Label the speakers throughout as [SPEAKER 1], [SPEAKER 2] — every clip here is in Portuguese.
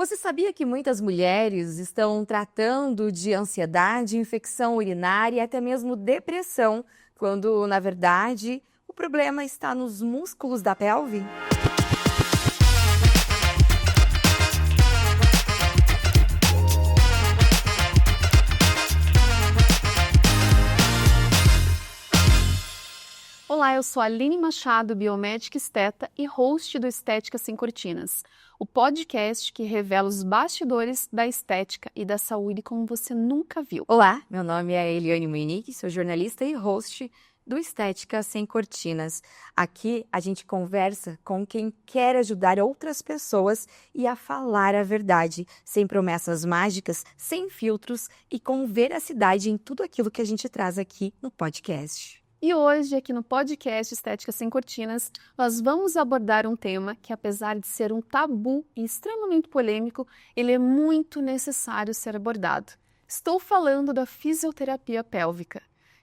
[SPEAKER 1] Você sabia que muitas mulheres estão tratando de ansiedade, infecção urinária e até mesmo depressão, quando, na verdade, o problema está nos músculos da pelve?
[SPEAKER 2] Olá, eu sou a Aline Machado, biomédica esteta e host do Estética Sem Cortinas, o podcast que revela os bastidores da estética e da saúde como você nunca viu.
[SPEAKER 1] Olá, meu nome é Eliane Munique, sou jornalista e host do Estética Sem Cortinas. Aqui a gente conversa com quem quer ajudar outras pessoas e a falar a verdade, sem promessas mágicas, sem filtros e com veracidade em tudo aquilo que a gente traz aqui no podcast.
[SPEAKER 2] E hoje, aqui no podcast Estética Sem Cortinas, nós vamos abordar um tema que, apesar de ser um tabu e extremamente polêmico, ele é muito necessário ser abordado. Estou falando da fisioterapia pélvica.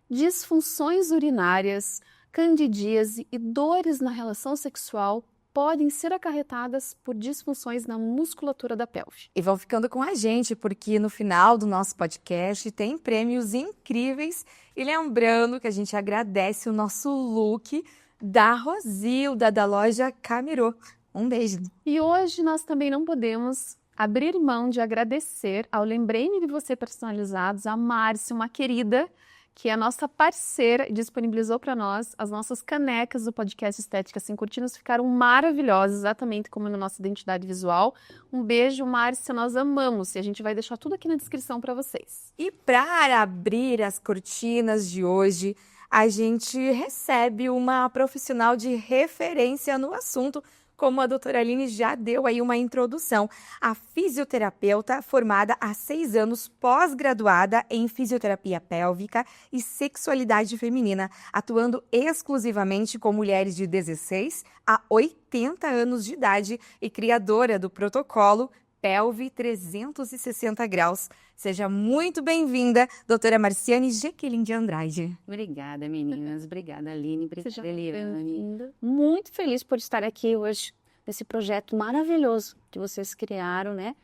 [SPEAKER 2] Disfunções urinárias, candidíase e dores na relação sexual podem ser acarretadas por disfunções na musculatura da pelve.
[SPEAKER 1] E vão ficando com a gente, porque no final do nosso podcast tem prêmios incríveis. E lembrando que a gente agradece o nosso look da Rosilda, da loja Camirô. Um beijo.
[SPEAKER 2] E hoje nós também não podemos abrir mão de agradecer ao Lembrei-me de Você Personalizados, a Márcia, uma querida, que é a nossa parceira, disponibilizou para nós as nossas canecas do podcast Estética Sem Cortinas, ficaram maravilhosas, exatamente como na nossa identidade visual. Um beijo, Márcia, nós amamos, e a gente vai deixar tudo aqui na descrição para vocês.
[SPEAKER 1] E para abrir as cortinas de hoje, a gente recebe uma profissional de referência no assunto, como a doutora Aline já deu aí uma introdução. A fisioterapeuta formada há 6 anos, pós-graduada em fisioterapia pélvica e sexualidade feminina, atuando exclusivamente com mulheres de 16 a 80 anos de idade e criadora do protocolo Pelve 360 graus. Seja muito bem-vinda, doutora Marciane Jequeline de Andrade.
[SPEAKER 3] Obrigada, meninas. Obrigada, Aline. Obrigada, Eliane.
[SPEAKER 2] Muito
[SPEAKER 3] Feliz por estar aqui hoje nesse projeto maravilhoso que vocês criaram, né?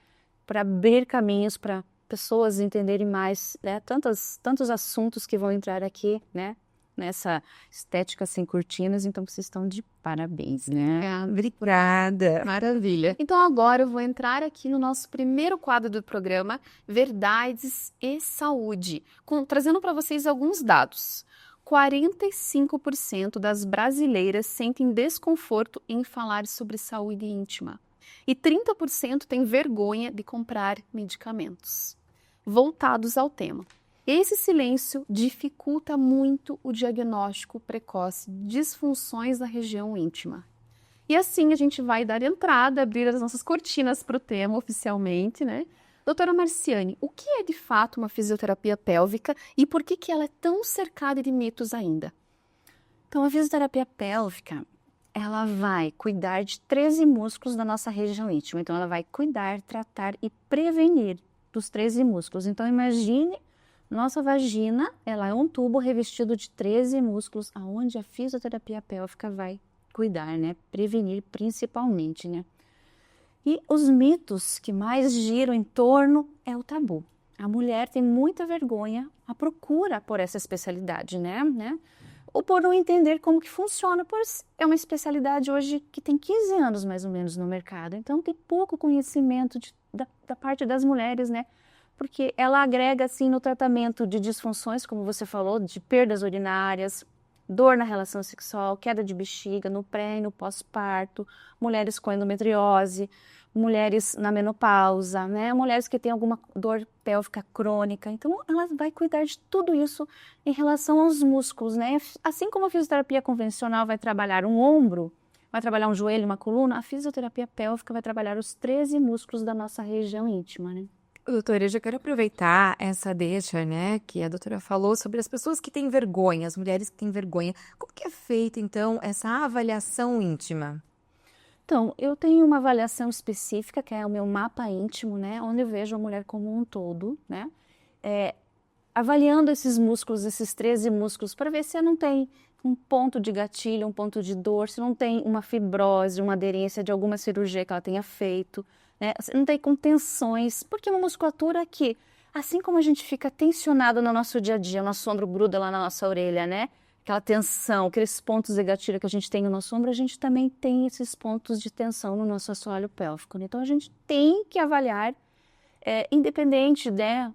[SPEAKER 3] Para abrir caminhos para pessoas entenderem mais, né? Tantos assuntos que vão entrar aqui, né? Nessa estética sem cortinas, então vocês estão de parabéns, né?
[SPEAKER 1] Obrigada.
[SPEAKER 2] Maravilha. Então agora eu vou entrar aqui no nosso primeiro quadro do programa, Verdades e Saúde, trazendo para vocês alguns dados. 45% das brasileiras sentem desconforto em falar sobre saúde íntima e 30% têm vergonha de comprar medicamentos voltados ao tema. Esse silêncio dificulta muito o diagnóstico precoce de disfunções da região íntima. E assim a gente vai dar entrada, abrir as nossas cortinas para o tema oficialmente, né? Doutora Marciane, o que é de fato uma fisioterapia pélvica e por que ela é tão cercada de mitos ainda?
[SPEAKER 3] Então, a fisioterapia pélvica, ela vai cuidar de 13 músculos da nossa região íntima. Então, ela vai cuidar, tratar e prevenir dos 13 músculos. Então, imagine nossa vagina, ela é um tubo revestido de 13 músculos, aonde a fisioterapia pélvica vai cuidar, né? Prevenir principalmente, né? E os mitos que mais giram em torno é o tabu. A mulher tem muita vergonha, a procura por essa especialidade, né? Ou por não entender como que funciona, pois é uma especialidade hoje que tem 15 anos mais ou menos no mercado. Então tem pouco conhecimento da parte das mulheres, né? Porque ela agrega, assim, no tratamento de disfunções, como você falou, de perdas urinárias, dor na relação sexual, queda de bexiga, no pré e no pós-parto, mulheres com endometriose, mulheres na menopausa, né? Mulheres que têm alguma dor pélvica crônica. Então, ela vai cuidar de tudo isso em relação aos músculos, né? Assim como a fisioterapia convencional vai trabalhar um ombro, vai trabalhar um joelho, uma coluna, a fisioterapia pélvica vai trabalhar os 13 músculos da nossa região íntima, né?
[SPEAKER 1] Doutora, eu já quero aproveitar essa deixa, né, que a doutora falou sobre as pessoas que têm vergonha, as mulheres que têm vergonha. Como que é feita, então, essa avaliação íntima?
[SPEAKER 3] Então, eu tenho uma avaliação específica, que é o meu mapa íntimo, né, onde eu vejo a mulher como um todo, né, avaliando esses músculos, esses 13 músculos, para ver se ela não tem um ponto de gatilho, um ponto de dor, se não tem uma fibrose, uma aderência de alguma cirurgia que ela tenha feito, né? Você não tem com tensões, porque é uma musculatura que, assim como a gente fica tensionado no nosso dia a dia, o nosso ombro gruda lá na nossa orelha, né? Aquela tensão, aqueles pontos de gatilho que a gente tem no nosso ombro, a gente também tem esses pontos de tensão no nosso assoalho pélvico, né? Então, a gente tem que avaliar, independente, né,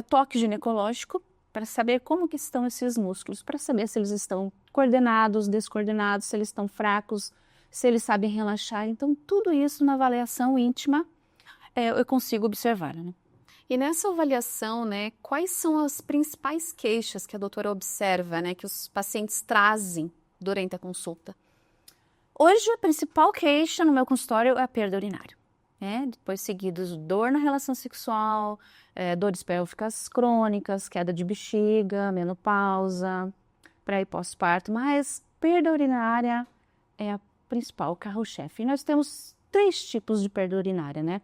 [SPEAKER 3] toque ginecológico, para saber como que estão esses músculos, para saber se eles estão coordenados, descoordenados, se eles estão fracos, se eles sabem relaxar. Então, tudo isso na avaliação íntima eu consigo observar, né?
[SPEAKER 2] E nessa avaliação, né, quais são as principais queixas que a doutora observa, né, que os pacientes trazem durante a consulta?
[SPEAKER 3] Hoje, a principal queixa no meu consultório é a perda urinária, né? Depois seguidos dor na relação sexual, dores pélvicas crônicas, queda de bexiga, menopausa, pré e pós-parto, mas perda urinária é a principal carro-chefe. E nós temos 3 tipos de perda urinária, né?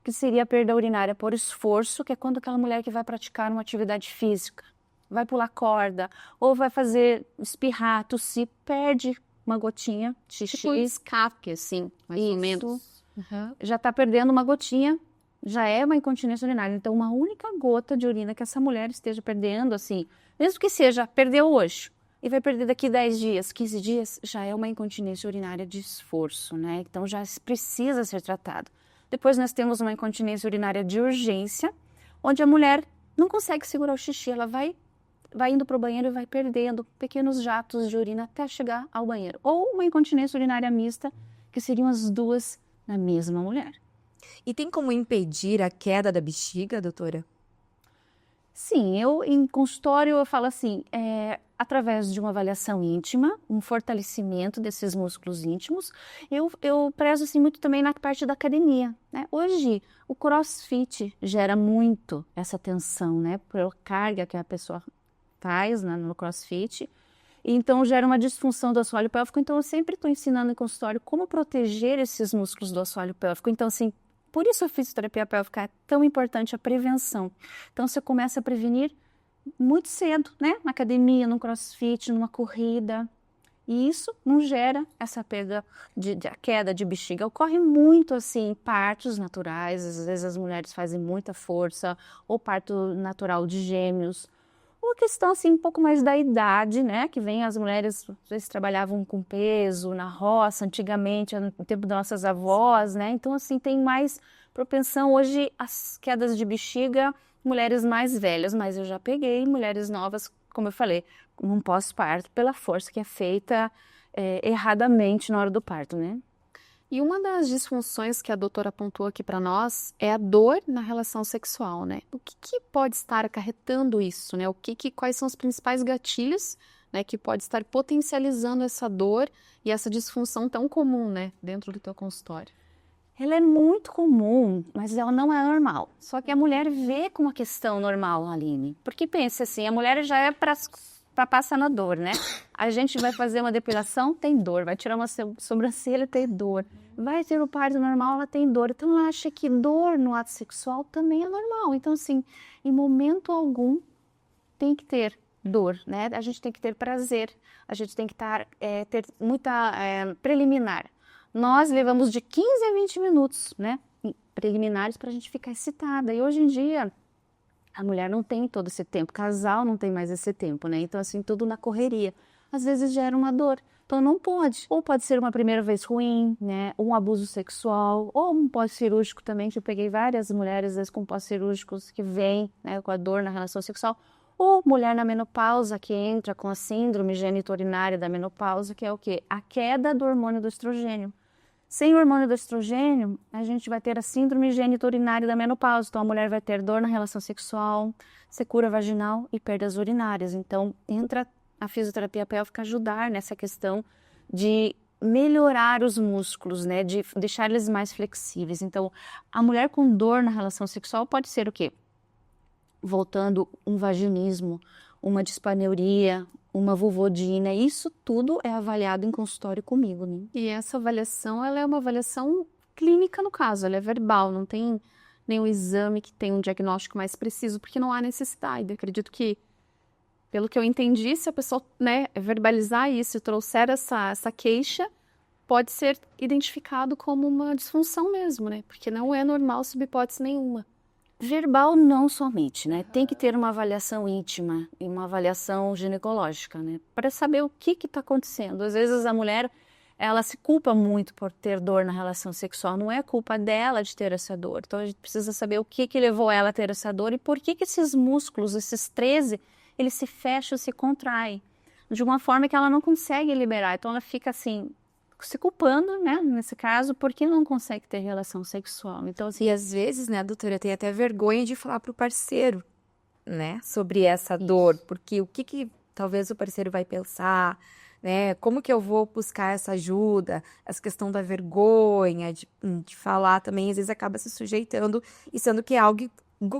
[SPEAKER 3] Que seria a perda urinária por esforço, que é quando aquela mulher que vai praticar uma atividade física, vai pular corda, ou vai fazer espirrar, tossir, perde uma gotinha, xixi.
[SPEAKER 2] Tipo um escape, assim, mais ou menos. Uhum.
[SPEAKER 3] Já está perdendo uma gotinha, já é uma incontinência urinária. Então, uma única gota de urina que essa mulher esteja perdendo, assim, mesmo que seja, perdeu hoje, e vai perder daqui 10 dias, 15 dias, já é uma incontinência urinária de esforço, né? Então, já precisa ser tratado. Depois nós temos uma incontinência urinária de urgência, onde a mulher não consegue segurar o xixi, ela vai indo para o banheiro e vai perdendo pequenos jatos de urina até chegar ao banheiro. Ou uma incontinência urinária mista, que seriam as duas na mesma mulher.
[SPEAKER 1] E tem como impedir a queda da bexiga, doutora?
[SPEAKER 3] Sim, em consultório eu falo assim, através de uma avaliação íntima, um fortalecimento desses músculos íntimos, eu prezo assim, muito também na parte da academia, né? Hoje, o CrossFit gera muito essa tensão, né? Pela carga que a pessoa faz, né, no CrossFit, então gera uma disfunção do assoalho pélvico, então eu sempre estou ensinando em consultório como proteger esses músculos do assoalho pélvico, então assim, por isso a fisioterapia pélvica é tão importante, a prevenção. Então, você começa a prevenir muito cedo, né? Na academia, no crossfit, numa corrida. E isso não gera essa perda a queda de bexiga. Ocorre muito, assim, em partos naturais. Às vezes as mulheres fazem muita força, ou parto natural de gêmeos. Ou questão, assim, um pouco mais da idade, né? Que vem as mulheres, às vezes, trabalhavam com peso na roça, antigamente, no tempo das nossas avós, né? Então, assim, tem mais propensão. Hoje, as quedas de bexiga, mulheres mais velhas, mas eu já peguei mulheres novas, como eu falei, num pós-parto, pela força que é feita erradamente na hora do parto, né?
[SPEAKER 2] E uma das disfunções que a doutora apontou aqui para nós é a dor na relação sexual, né? O que pode estar acarretando isso, né? Quais são os principais gatilhos, né, que pode estar potencializando essa dor e essa disfunção tão comum, né, dentro do teu consultório?
[SPEAKER 3] Ela é muito comum, mas ela não é normal. Só que a mulher vê como uma questão normal, Aline. Porque pensa assim, a mulher já é para passar na dor, né? A gente vai fazer uma depilação, tem dor. Vai tirar uma sobrancelha, tem dor. Vai ter o parto normal, ela tem dor. Então, ela acha que dor no ato sexual também é normal. Então, assim, em momento algum, tem que ter dor, né? A gente tem que ter prazer. A gente tem que ter muita preliminar. Nós levamos de 15 a 20 minutos, né? Preliminares para a gente ficar excitada. E hoje em dia, a mulher não tem todo esse tempo, o casal não tem mais esse tempo, né? Então, assim, tudo na correria. Às vezes gera uma dor. Então, não pode. Ou pode ser uma primeira vez ruim, né? Um abuso sexual, ou um pós-cirúrgico também, que eu peguei várias mulheres, às vezes, com pós-cirúrgicos que vêm, né, com a dor na relação sexual. Ou mulher na menopausa, que entra com a síndrome geniturinária da menopausa, que é o quê? A queda do hormônio do estrogênio. Sem o hormônio do estrogênio, a gente vai ter a síndrome geniturinária da menopausa. Então, a mulher vai ter dor na relação sexual, secura vaginal e perdas urinárias. Então, entra a fisioterapia pélvica ajudar nessa questão de melhorar os músculos, né? De deixar eles mais flexíveis. Então, a mulher com dor na relação sexual pode ser o quê? Voltando um vaginismo, uma dispareunia, uma vulvodina, isso tudo é avaliado em consultório comigo, né?
[SPEAKER 2] E essa avaliação, ela é uma avaliação clínica no caso, ela é verbal, não tem nenhum exame que tenha um diagnóstico mais preciso, porque não há necessidade. Eu acredito que, pelo que eu entendi, se a pessoa, né, verbalizar isso e trouxer essa queixa, pode ser identificado como uma disfunção mesmo, né? Porque não é normal sob hipótese nenhuma.
[SPEAKER 3] Verbal não somente, né? Tem que ter uma avaliação íntima e uma avaliação ginecológica, né? Para saber o que está acontecendo. Às vezes a mulher, ela se culpa muito por ter dor na relação sexual. Não é culpa dela de ter essa dor. Então a gente precisa saber o que levou ela a ter essa dor e por que esses músculos, esses 13, eles se fecham, se contraem de uma forma que ela não consegue liberar. Então ela fica assim, se culpando, né, nesse caso, porque não consegue ter relação sexual. Então, assim,
[SPEAKER 1] E às vezes, né, doutora, tem até vergonha de falar pro parceiro, né, sobre essa dor, porque o que talvez o parceiro vai pensar, né, como que eu vou buscar essa ajuda, essa questão da vergonha, de falar também, às vezes acaba se sujeitando e sendo que é algo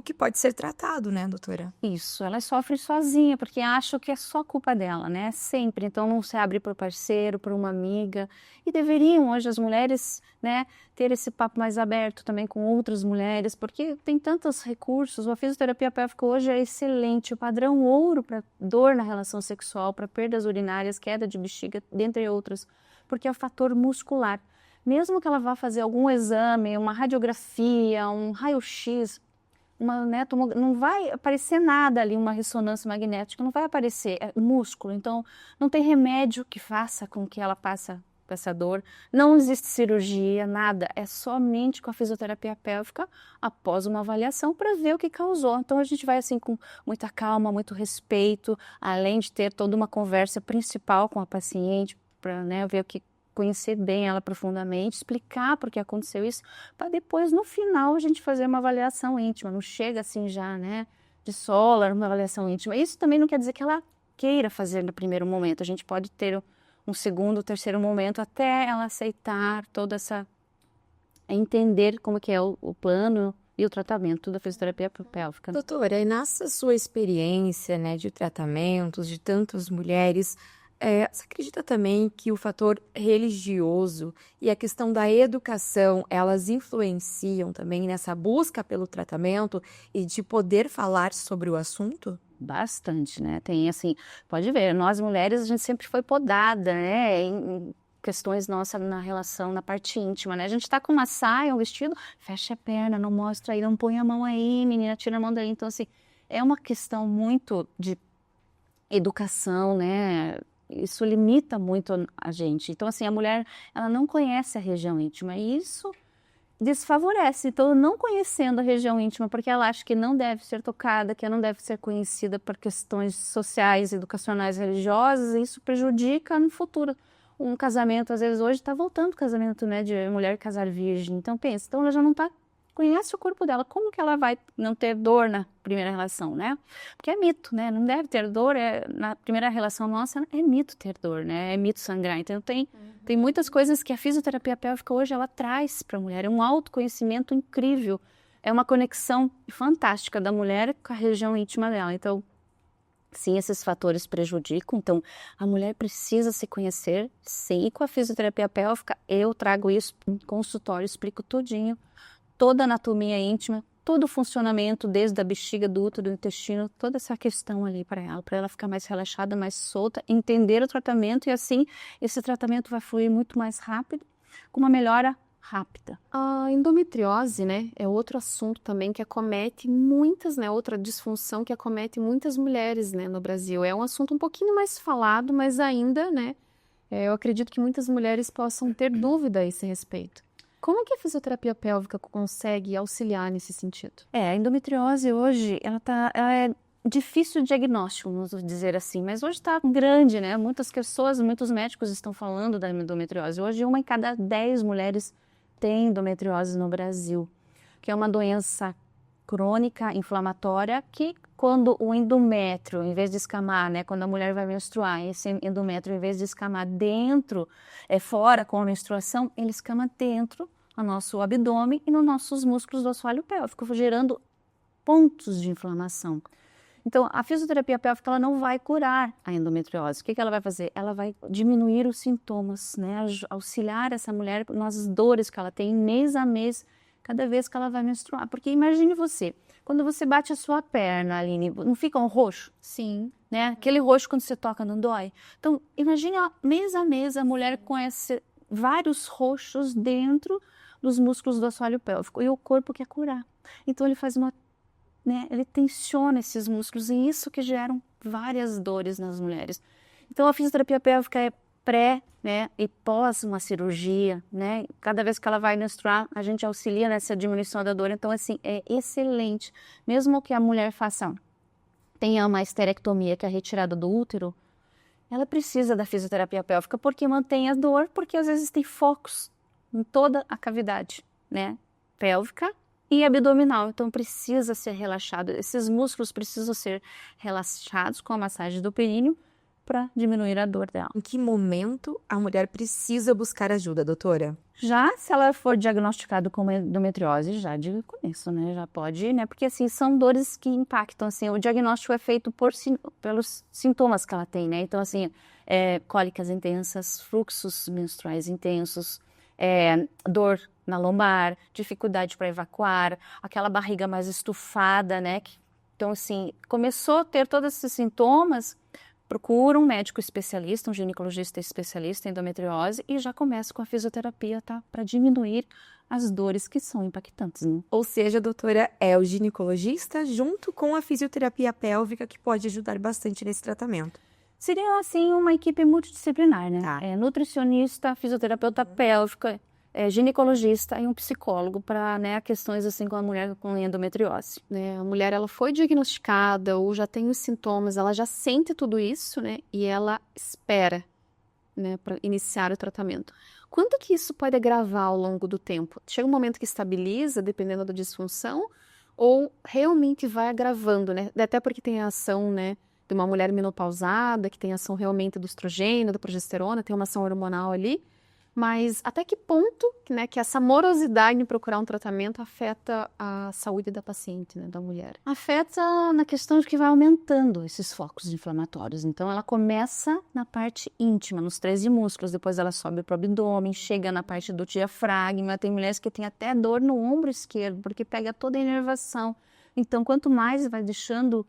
[SPEAKER 1] que pode ser tratado, né, doutora?
[SPEAKER 3] isso, ela sofre sozinha, porque acha que é só culpa dela, né? Sempre. Então não se abre para o parceiro, para uma amiga. E deveriam hoje as mulheres, né, ter esse papo mais aberto também com outras mulheres, porque tem tantos recursos. A fisioterapia pélvica hoje é excelente, o padrão ouro para dor na relação sexual, para perdas urinárias, queda de bexiga, dentre outras, porque é o fator muscular. Mesmo que ela vá fazer algum exame, uma radiografia, um raio-x, né, não vai aparecer nada ali, uma ressonância magnética, não vai aparecer, é músculo, então não tem remédio que faça com que ela passe por essa dor, não existe cirurgia, nada, é somente com a fisioterapia pélvica após uma avaliação para ver o que causou. Então a gente vai assim com muita calma, muito respeito, além de ter toda uma conversa principal com a paciente para, né, ver o que conhecer bem ela profundamente, explicar por que aconteceu isso, para depois, no final, a gente fazer uma avaliação íntima. Não chega assim já, né, de sola, uma avaliação íntima. Isso também não quer dizer que ela queira fazer no primeiro momento. A gente pode ter um segundo, terceiro momento, até ela aceitar toda essa... entender como que é o plano e o tratamento da fisioterapia pélvica.
[SPEAKER 1] Doutora, e nessa sua experiência, né, de tratamentos de tantas mulheres, você acredita também que o fator religioso e a questão da educação, elas influenciam também nessa busca pelo tratamento e de poder falar sobre o assunto?
[SPEAKER 3] Bastante, né? Tem assim, pode ver, nós mulheres, a gente sempre foi podada, né? Em questões nossas na relação, na parte íntima, né? A gente tá com uma saia, um vestido, fecha a perna, não mostra aí, não põe a mão aí, menina, tira a mão daí. Então, assim, é uma questão muito de educação, né? Isso limita muito a gente. Então, assim, a mulher, ela não conhece a região íntima e isso desfavorece. Então, não conhecendo a região íntima, porque ela acha que não deve ser tocada, que não deve ser conhecida por questões sociais, educacionais, religiosas, isso prejudica no futuro. Um casamento, às vezes, hoje está voltando o casamento, né, de mulher casar virgem. Então, pensa, então ela já não conhece o corpo dela, como que ela vai não ter dor na primeira relação, né? Porque é mito, né? Não deve ter dor, na primeira relação nossa é mito ter dor, né? É mito sangrar. Então tem muitas coisas que a fisioterapia pélvica hoje ela traz para a mulher, é um autoconhecimento incrível, é uma conexão fantástica da mulher com a região íntima dela. Então, sim, esses fatores prejudicam, então a mulher precisa se conhecer, sim, e com a fisioterapia pélvica eu trago isso em consultório, explico tudinho, toda a anatomia íntima, todo o funcionamento, desde a bexiga, do útero, do intestino, toda essa questão ali para ela ficar mais relaxada, mais solta, entender o tratamento e assim esse tratamento vai fluir muito mais rápido, com uma melhora rápida.
[SPEAKER 2] A endometriose, né, é outro assunto também que acomete muitas, né, outra disfunção que acomete muitas mulheres, né, no Brasil. É um assunto um pouquinho mais falado, mas ainda, né, eu acredito que muitas mulheres possam ter dúvida a esse respeito. Como que a fisioterapia pélvica consegue auxiliar nesse sentido?
[SPEAKER 3] A endometriose hoje, ela é difícil o diagnóstico, vamos dizer assim, mas hoje está grande, né? Muitas pessoas, muitos médicos estão falando da endometriose. Hoje, 1 em cada 10 mulheres tem endometriose no Brasil, que é uma doença crônica, inflamatória, que quando o endométrio, em vez de escamar, né, quando a mulher vai menstruar, esse endométrio, em vez de escamar dentro, fora com a menstruação, ele escama dentro no nosso abdômen e nos nossos músculos do assoalho pélvico, gerando pontos de inflamação. Então, a fisioterapia pélvica ela não vai curar a endometriose. O que ela vai fazer? Ela vai diminuir os sintomas, né, auxiliar essa mulher nas dores que ela tem mês a mês, cada vez que ela vai menstruar. Porque imagine você, quando você bate a sua perna, Aline, não fica um roxo?
[SPEAKER 2] Sim.
[SPEAKER 3] Né? Aquele roxo quando você toca não dói? Então, imagine ó, mês a mês a mulher com esse vários roxos dentro dos músculos do assoalho pélvico e o corpo quer curar. Então ele faz ele tensiona esses músculos e isso que geram várias dores nas mulheres. Então a fisioterapia pélvica é pré, né, e pós uma cirurgia, né? Cada vez que ela vai menstruar, a gente auxilia nessa diminuição da dor. Então assim, é excelente. Mesmo que a mulher tenha uma esterectomia, que é a retirada do útero, ela precisa da fisioterapia pélvica porque mantém a dor, porque às vezes tem focos em toda a cavidade, né, pélvica e abdominal, então precisa ser relaxado. Esses músculos precisam ser relaxados com a massagem do períneo para diminuir a dor dela.
[SPEAKER 1] Em que momento a mulher precisa buscar ajuda, doutora?
[SPEAKER 3] Já se ela for diagnosticada com endometriose, já de começo, né, já pode, né, porque assim, são dores que impactam, assim, o diagnóstico é feito pelos sintomas que ela tem, né, então assim, cólicas intensas, fluxos menstruais intensos, dor na lombar, dificuldade para evacuar, aquela barriga mais estufada, né, então assim, começou a ter todos esses sintomas, procura um médico especialista, um ginecologista especialista em endometriose e já começa com a fisioterapia, tá? Para diminuir as dores que são impactantes, né?
[SPEAKER 1] Ou seja, doutora, é o ginecologista junto com a fisioterapia pélvica que pode ajudar bastante nesse tratamento.
[SPEAKER 3] Seria, assim, uma equipe multidisciplinar, né?
[SPEAKER 1] Tá.
[SPEAKER 3] Nutricionista, fisioterapeuta pélvica, ginecologista e um psicólogo para, né, questões assim com a mulher com endometriose.
[SPEAKER 2] Né? A mulher, ela foi diagnosticada ou já tem os sintomas, ela já sente tudo isso, né? E ela espera, né, para iniciar o tratamento. Quanto que isso pode agravar ao longo do tempo? Chega um momento que estabiliza, dependendo da disfunção, ou realmente vai agravando, né? Até porque tem a ação, né, de uma mulher menopausada, que tem ação realmente do estrogênio, da progesterona, tem uma ação hormonal ali. Mas até que ponto, né, que essa morosidade em procurar um tratamento afeta a saúde da paciente, né, da mulher?
[SPEAKER 3] Afeta na questão de que vai aumentando esses focos inflamatórios. Então, ela começa na parte íntima, nos 13 músculos, depois ela sobe para o abdômen, chega na parte do diafragma. Tem mulheres que têm até dor no ombro esquerdo, porque pega toda a inervação. Então, quanto mais vai deixando,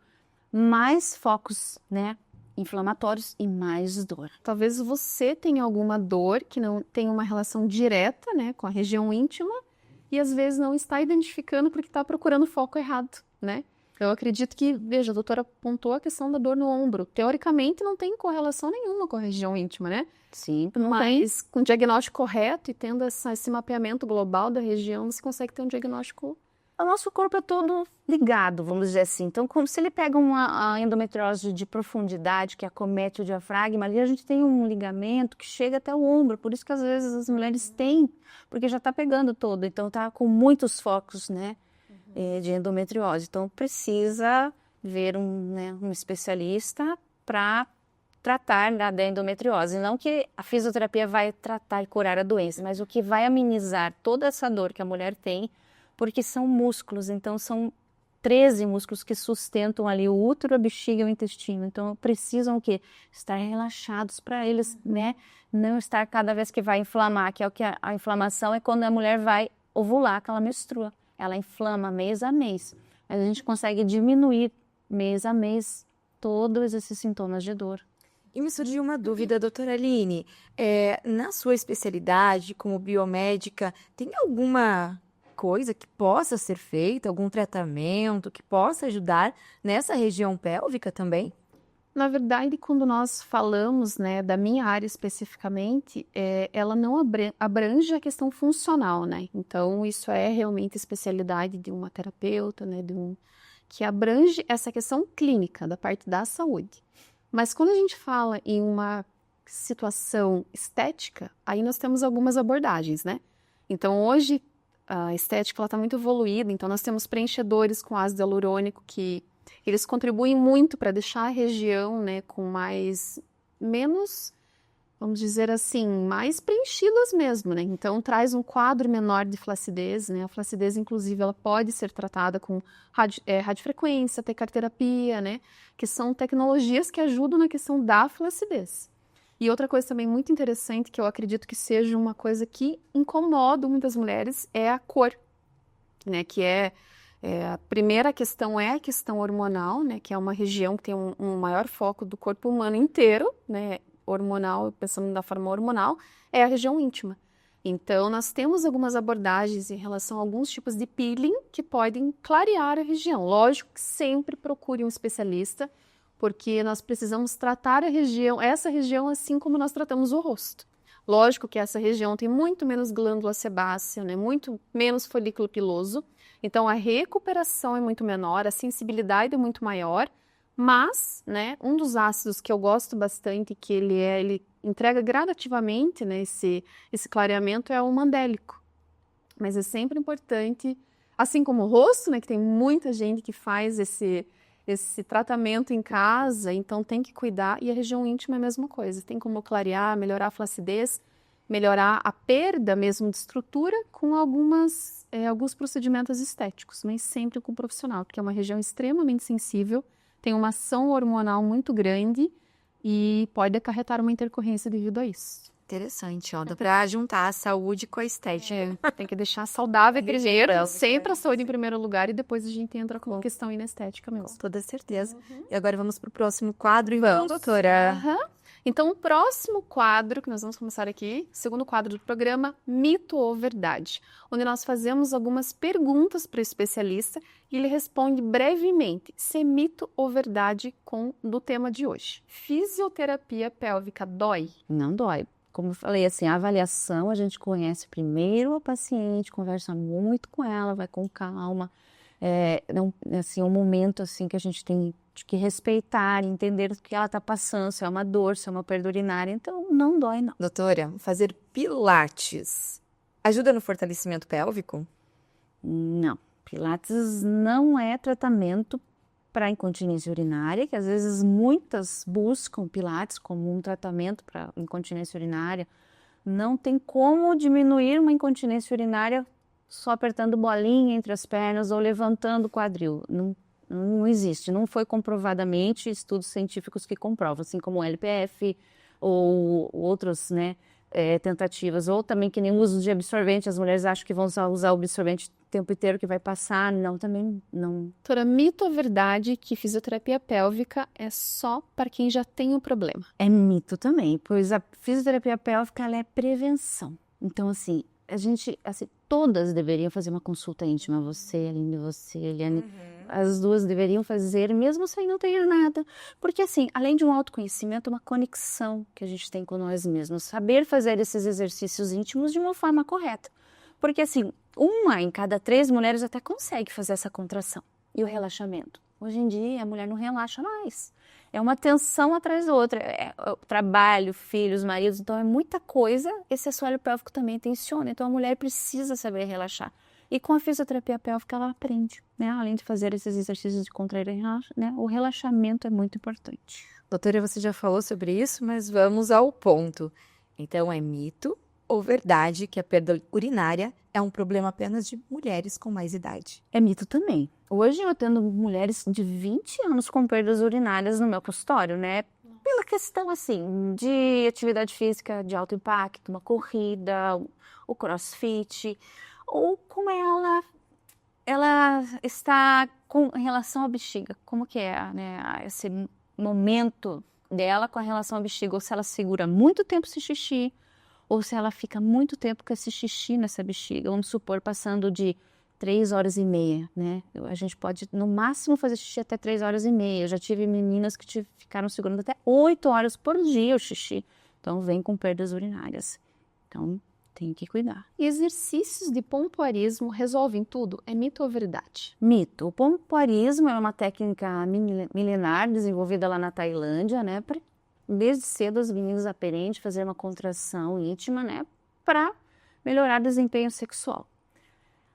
[SPEAKER 3] mais focos, né, inflamatórios e mais dor.
[SPEAKER 2] Talvez você tenha alguma dor que não tem uma relação direta, né, com a região íntima e às vezes não está identificando porque está procurando o foco errado, né? Eu acredito que, veja, a doutora apontou a questão da dor no ombro. Teoricamente não tem correlação nenhuma com a região íntima, né?
[SPEAKER 3] Sim, não tem.
[SPEAKER 2] Mas com o diagnóstico correto e tendo esse mapeamento global da região, você consegue ter um diagnóstico.
[SPEAKER 3] O nosso corpo é todo ligado, vamos dizer assim. Então, como se ele pega a endometriose de profundidade, que acomete o diafragma, ali a gente tem um ligamento que chega até o ombro. Por isso que às vezes as mulheres têm, porque já está pegando todo. Então, está com muitos focos, né, de endometriose. Então, precisa ver um especialista para tratar da endometriose. Não que a fisioterapia vai tratar e curar a doença, mas o que vai amenizar toda essa dor que a mulher tem, porque são músculos, então são 13 músculos que sustentam ali o útero, a bexiga e o intestino. Então precisam o quê? Estar relaxados para eles, né, não estar cada vez que vai inflamar, que é o que a inflamação é quando a mulher vai ovular, que ela menstrua. Ela inflama mês a mês. Mas a gente consegue diminuir mês a mês todos esses sintomas de dor.
[SPEAKER 1] E me surgiu uma dúvida, doutora Aline. Na sua especialidade como biomédica, tem alguma coisa que possa ser feita, algum tratamento que possa ajudar nessa região pélvica também?
[SPEAKER 2] Na verdade, quando nós falamos, né, da minha área especificamente, ela não abrange a questão funcional, né? Então, isso é realmente especialidade de uma terapeuta, né, que abrange essa questão clínica, da parte da saúde. Mas quando a gente fala em uma situação estética, aí nós temos algumas abordagens, né? Então, hoje, a estética está muito evoluída, então nós temos preenchedores com ácido hialurônico que eles contribuem muito para deixar a região, né, com menos, vamos dizer assim, mais preenchidas mesmo, né? Então traz um quadro menor de flacidez, né? A flacidez, inclusive, ela pode ser tratada com radiofrequência, tecarterapia, né? Que são tecnologias que ajudam na questão da flacidez. E outra coisa também muito interessante, que eu acredito que seja uma coisa que incomoda muitas mulheres, é a cor, né? Que a primeira questão é a questão hormonal, né? Que é uma região que tem um maior foco do corpo humano inteiro, né? hormonal, pensando da forma hormonal, é a região íntima. Então, nós temos algumas abordagens em relação a alguns tipos de peeling que podem clarear a região. Lógico que sempre procure um especialista, porque nós precisamos tratar essa região assim como nós tratamos o rosto. Lógico que essa região tem muito menos glândula sebácea, né? Muito menos folículo piloso. Então, a recuperação é muito menor, a sensibilidade é muito maior, mas, né, um dos ácidos que eu gosto bastante, que ele entrega gradativamente, né, esse clareamento, é o mandélico. Mas é sempre importante, assim como o rosto, né, que tem muita gente que faz esse tratamento em casa, então tem que cuidar, e a região íntima é a mesma coisa, tem como clarear, melhorar a flacidez, melhorar a perda mesmo de estrutura com alguns procedimentos estéticos, mas sempre com o profissional, porque é uma região extremamente sensível, tem uma ação hormonal muito grande e pode acarretar uma intercorrência devido a isso.
[SPEAKER 1] Interessante, ó. Dá pra juntar a saúde com a estética.
[SPEAKER 2] Tem que deixar saudável primeiro, sempre a saúde em primeiro lugar, e depois a gente entra com a questão inestética mesmo.
[SPEAKER 1] Com toda certeza. E agora vamos pro próximo quadro, então, doutora.
[SPEAKER 2] Então, o próximo quadro que nós vamos começar aqui, segundo quadro do programa, Mito ou Verdade, onde nós fazemos algumas perguntas para o especialista e ele responde brevemente se é mito ou verdade do tema de hoje. Fisioterapia pélvica dói?
[SPEAKER 3] Não dói. Como eu falei, assim, a avaliação, a gente conhece primeiro a paciente, conversa muito com ela, vai com calma. Assim, um momento assim que a gente tem que respeitar, entender o que ela está passando, se é uma dor, se é uma perda urinária, então não dói, não.
[SPEAKER 1] Doutora, fazer pilates ajuda no fortalecimento pélvico?
[SPEAKER 3] Não. Pilates não é tratamento para incontinência urinária, que às vezes muitas buscam pilates como um tratamento para incontinência urinária. Não tem como diminuir uma incontinência urinária só apertando bolinha entre as pernas ou levantando o quadril. Não existe, não foi comprovadamente estudos científicos que comprovam, assim como o LPF ou outros, né, tentativas, ou também que nem o uso de absorvente, as mulheres acham que vão usar o absorvente o tempo inteiro que vai passar, não, também não.
[SPEAKER 2] Doutora, mito ou verdade que fisioterapia pélvica é só para quem já tem o problema?
[SPEAKER 3] É mito também, pois a fisioterapia pélvica ela é prevenção, então assim, todas deveriam fazer uma consulta íntima, você, Aline, Eliane, as duas deveriam fazer, mesmo sem não ter nada, porque assim, além de um autoconhecimento, uma conexão que a gente tem com nós mesmos, saber fazer esses exercícios íntimos de uma forma correta, porque assim, 1 em cada 3 mulheres até consegue fazer essa contração e o relaxamento. Hoje em dia, a mulher não relaxa mais. É uma tensão atrás da outra. Trabalho, filhos, maridos, então é muita coisa. Esse assoalho pélvico também tensiona. Então a mulher precisa saber relaxar. E com a fisioterapia pélvica ela aprende, né? Além de fazer esses exercícios de contrair e relaxar, né? O relaxamento é muito importante.
[SPEAKER 1] Doutora, você já falou sobre isso, mas vamos ao ponto. Então é mito ou verdade que a perda urinária é um problema apenas de mulheres com mais idade?
[SPEAKER 3] É mito também. Hoje eu atendo mulheres de 20 anos com perdas urinárias no meu consultório, né? Pela questão, assim, de atividade física de alto impacto, uma corrida, o crossfit, ou como ela está em relação à bexiga, como que é, né, esse momento dela com a relação à bexiga, ou se ela segura muito tempo esse xixi, ou se ela fica muito tempo com esse xixi nessa bexiga, vamos supor, passando de 3 horas e meia, né? A gente pode, no máximo, fazer xixi até 3 horas e meia. Eu já tive meninas que ficaram segurando até 8 horas por dia o xixi. Então, vem com perdas urinárias. Então, tem que cuidar.
[SPEAKER 2] E exercícios de pompoarismo resolvem tudo? É mito ou verdade?
[SPEAKER 3] Mito. O pompoarismo é uma técnica milenar desenvolvida lá na Tailândia, né? Desde cedo as meninas aprendem a fazer uma contração íntima, né? Para melhorar o desempenho sexual.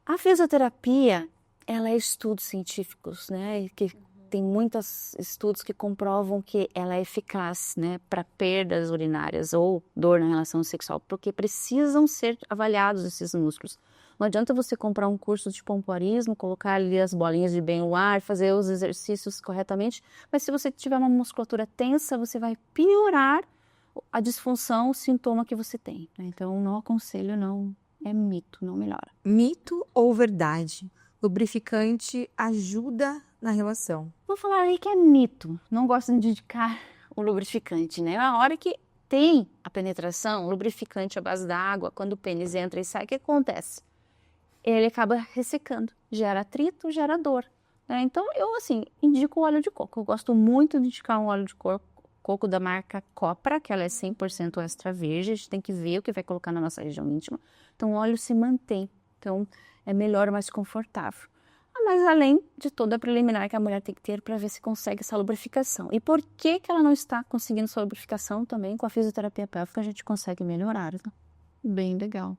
[SPEAKER 3] A fisioterapia, ela é estudos científicos, né? Que tem muitos estudos que comprovam que ela é eficaz, né? Para perdas urinárias ou dor na relação sexual, porque precisam ser avaliados esses músculos. Não adianta você comprar um curso de pompoarismo, colocar ali as bolinhas de bem-ar, fazer os exercícios corretamente, mas se você tiver uma musculatura tensa, você vai piorar a disfunção, o sintoma que você tem, né? Então, não aconselho, não. É mito, não melhora.
[SPEAKER 1] Mito ou verdade? Lubrificante ajuda na relação?
[SPEAKER 3] Vou falar aí que é mito. Não gosto de indicar o lubrificante, né? A hora que tem a penetração, o lubrificante à base da água, quando o pênis entra e sai, o que acontece? Ele acaba ressecando, gera atrito, gera dor, né? Então, eu, assim, indico o óleo de coco. Eu gosto muito de indicar um óleo de coco da marca Copra, que ela é 100% extra virgem. A gente tem que ver o que vai colocar na nossa região íntima. Então, o óleo se mantém. Então, é melhor, mais confortável. Mas além de toda a preliminar que a mulher tem que ter para ver se consegue essa lubrificação. E por que ela não está conseguindo essa lubrificação também? Com a fisioterapia pélvica a gente consegue melhorar. Tá?
[SPEAKER 2] Bem legal.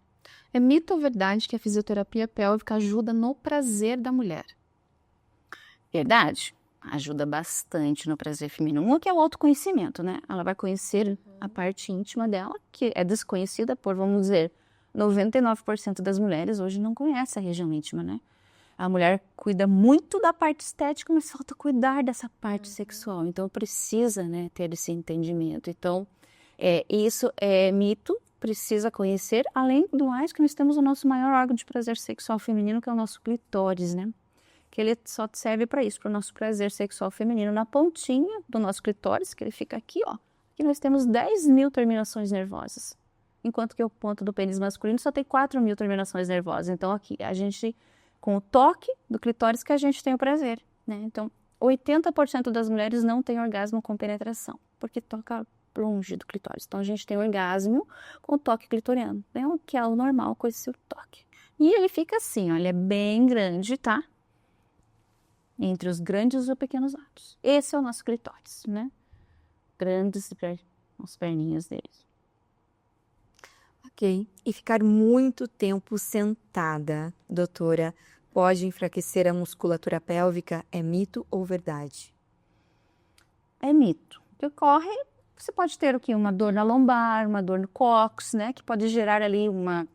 [SPEAKER 2] É mito ou verdade que a fisioterapia pélvica ajuda no prazer da mulher?
[SPEAKER 3] Verdade. Ajuda bastante no prazer feminino. Um que é o autoconhecimento, né? Ela vai conhecer a parte íntima dela, que é desconhecida por, vamos dizer, 99% das mulheres hoje não conhece a região íntima, né? A mulher cuida muito da parte estética, mas falta cuidar dessa parte sexual. Então, precisa, né, ter esse entendimento. Então, isso é mito, precisa conhecer. Além do mais, que nós temos o nosso maior órgão de prazer sexual feminino, que é o nosso clitóris, né? Que ele só serve para isso, para o nosso prazer sexual feminino. Na pontinha do nosso clitóris, que ele fica aqui, ó. Aqui nós temos 10.000 terminações nervosas. Enquanto que o ponto do pênis masculino só tem 4.000 terminações nervosas. Então, aqui, a gente... com o toque do clitóris que a gente tem o prazer, né? Então, 80% das mulheres não tem orgasmo com penetração, porque toca longe do clitóris. Então, a gente tem orgasmo com o toque clitoriano, né? O que é o normal com esse toque. E ele fica assim, ó, ele é bem grande, tá? Entre os grandes e os pequenos atos. Esse é o nosso clitóris, né? Grandes, as perninhas deles.
[SPEAKER 1] Ok. E ficar muito tempo sentada, doutora, pode enfraquecer a musculatura pélvica? É mito ou verdade?
[SPEAKER 3] É mito. O que ocorre, você pode ter o quê? Uma dor na lombar, uma dor no cóccix, né? Que pode gerar ali uma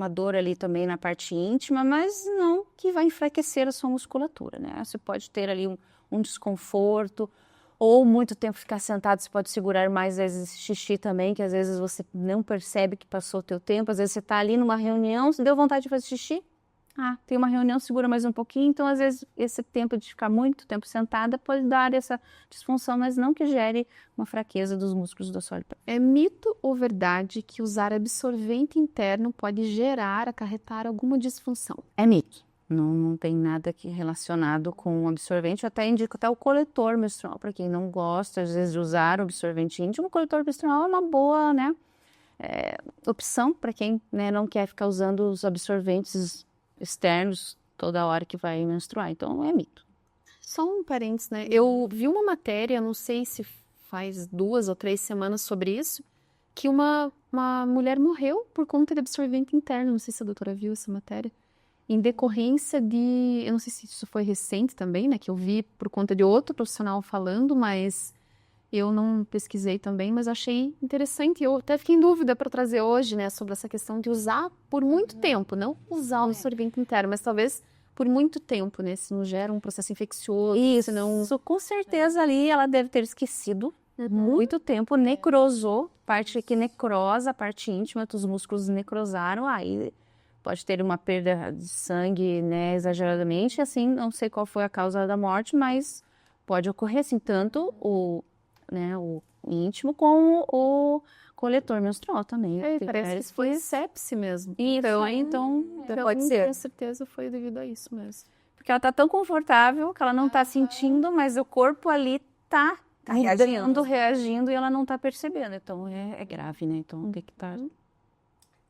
[SPEAKER 3] dor ali também na parte íntima, mas não que vai enfraquecer a sua musculatura, né? Você pode ter ali um desconforto, ou muito tempo ficar sentado, você pode segurar mais, às vezes, xixi também, que às vezes você não percebe que passou o teu tempo. Às vezes você está ali numa reunião, se deu vontade de fazer xixi, tem uma reunião, segura mais um pouquinho. Então, às vezes, esse tempo de ficar muito tempo sentada pode dar essa disfunção, mas não que gere uma fraqueza dos músculos do assoalho pélvico.
[SPEAKER 2] É mito ou verdade que usar absorvente interno pode acarretar alguma disfunção?
[SPEAKER 3] É mito. Não tem nada aqui relacionado com o absorvente. Eu até indico até o coletor menstrual, para quem não gosta, às vezes, de usar o absorvente íntimo. O coletor menstrual é uma boa, né, opção para quem, né, não quer ficar usando os absorventes externos toda hora que vai menstruar. Então, é mito.
[SPEAKER 2] Só um parênteses, né? Eu vi uma matéria, não sei se faz 2 ou 3 semanas sobre isso, que uma mulher morreu por conta de absorvente interno. Não sei se a doutora viu essa matéria. Em decorrência de... Eu não sei se isso foi recente também, né? Que eu vi por conta de outro profissional falando, mas eu não pesquisei também, mas achei interessante. Eu até fiquei em dúvida para trazer hoje, né? Sobre essa questão de usar por muito tempo. Não usar o absorvente interno, mas talvez por muito tempo, né? Se não gera um processo infeccioso.
[SPEAKER 3] Isso, com certeza ali ela deve ter esquecido muito tempo, necrosou, parte que necrosa, a parte íntima, os músculos necrosaram, aí pode ter uma perda de sangue, né, exageradamente, assim, não sei qual foi a causa da morte, mas pode ocorrer, assim, tanto o íntimo como o coletor menstrual também.
[SPEAKER 2] Parece que foi sepse mesmo.
[SPEAKER 3] Então
[SPEAKER 1] pode ser.
[SPEAKER 2] Com certeza foi devido a isso mesmo.
[SPEAKER 3] Porque ela tá tão confortável que ela não tá sentindo, mas o corpo ali tá reagindo e ela não tá percebendo. Então é grave, né? Então tem que estar...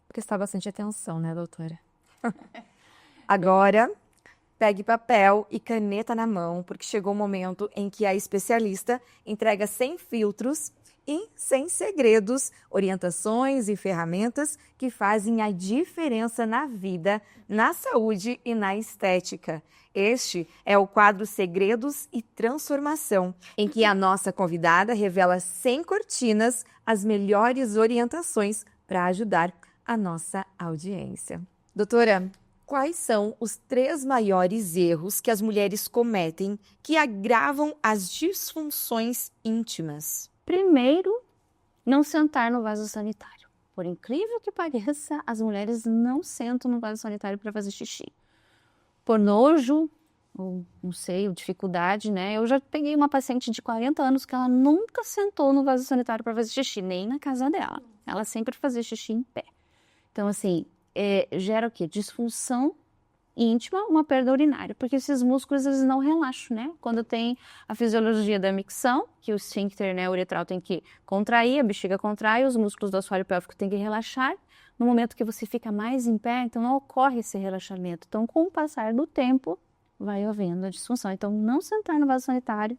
[SPEAKER 1] Prestar bastante atenção, né, doutora? Agora, pegue papel e caneta na mão, porque chegou o momento em que a especialista entrega sem filtros e sem segredos, orientações e ferramentas que fazem a diferença na vida, na saúde e na estética. Este é o quadro Segredos e Transformação, em que a nossa convidada revela sem cortinas as melhores orientações para ajudar a nossa audiência. Doutora, quais são os 3 maiores erros que as mulheres cometem que agravam as disfunções íntimas?
[SPEAKER 3] Primeiro, não sentar no vaso sanitário. Por incrível que pareça, as mulheres não sentam no vaso sanitário para fazer xixi. Por nojo, ou não sei, ou dificuldade, né? Eu já peguei uma paciente de 40 anos que ela nunca sentou no vaso sanitário para fazer xixi, nem na casa dela. Ela sempre fazia xixi em pé. Então, assim, gera o quê? Disfunção íntima, uma perda urinária, porque esses músculos, eles não relaxam, né? Quando tem a fisiologia da micção, que o esfíncter, né, uretral tem que contrair, a bexiga contrai, os músculos do assoalho pélvico têm que relaxar. No momento que você fica mais em pé, então não ocorre esse relaxamento. Então, com o passar do tempo, vai havendo a disfunção. Então, não sentar no vaso sanitário.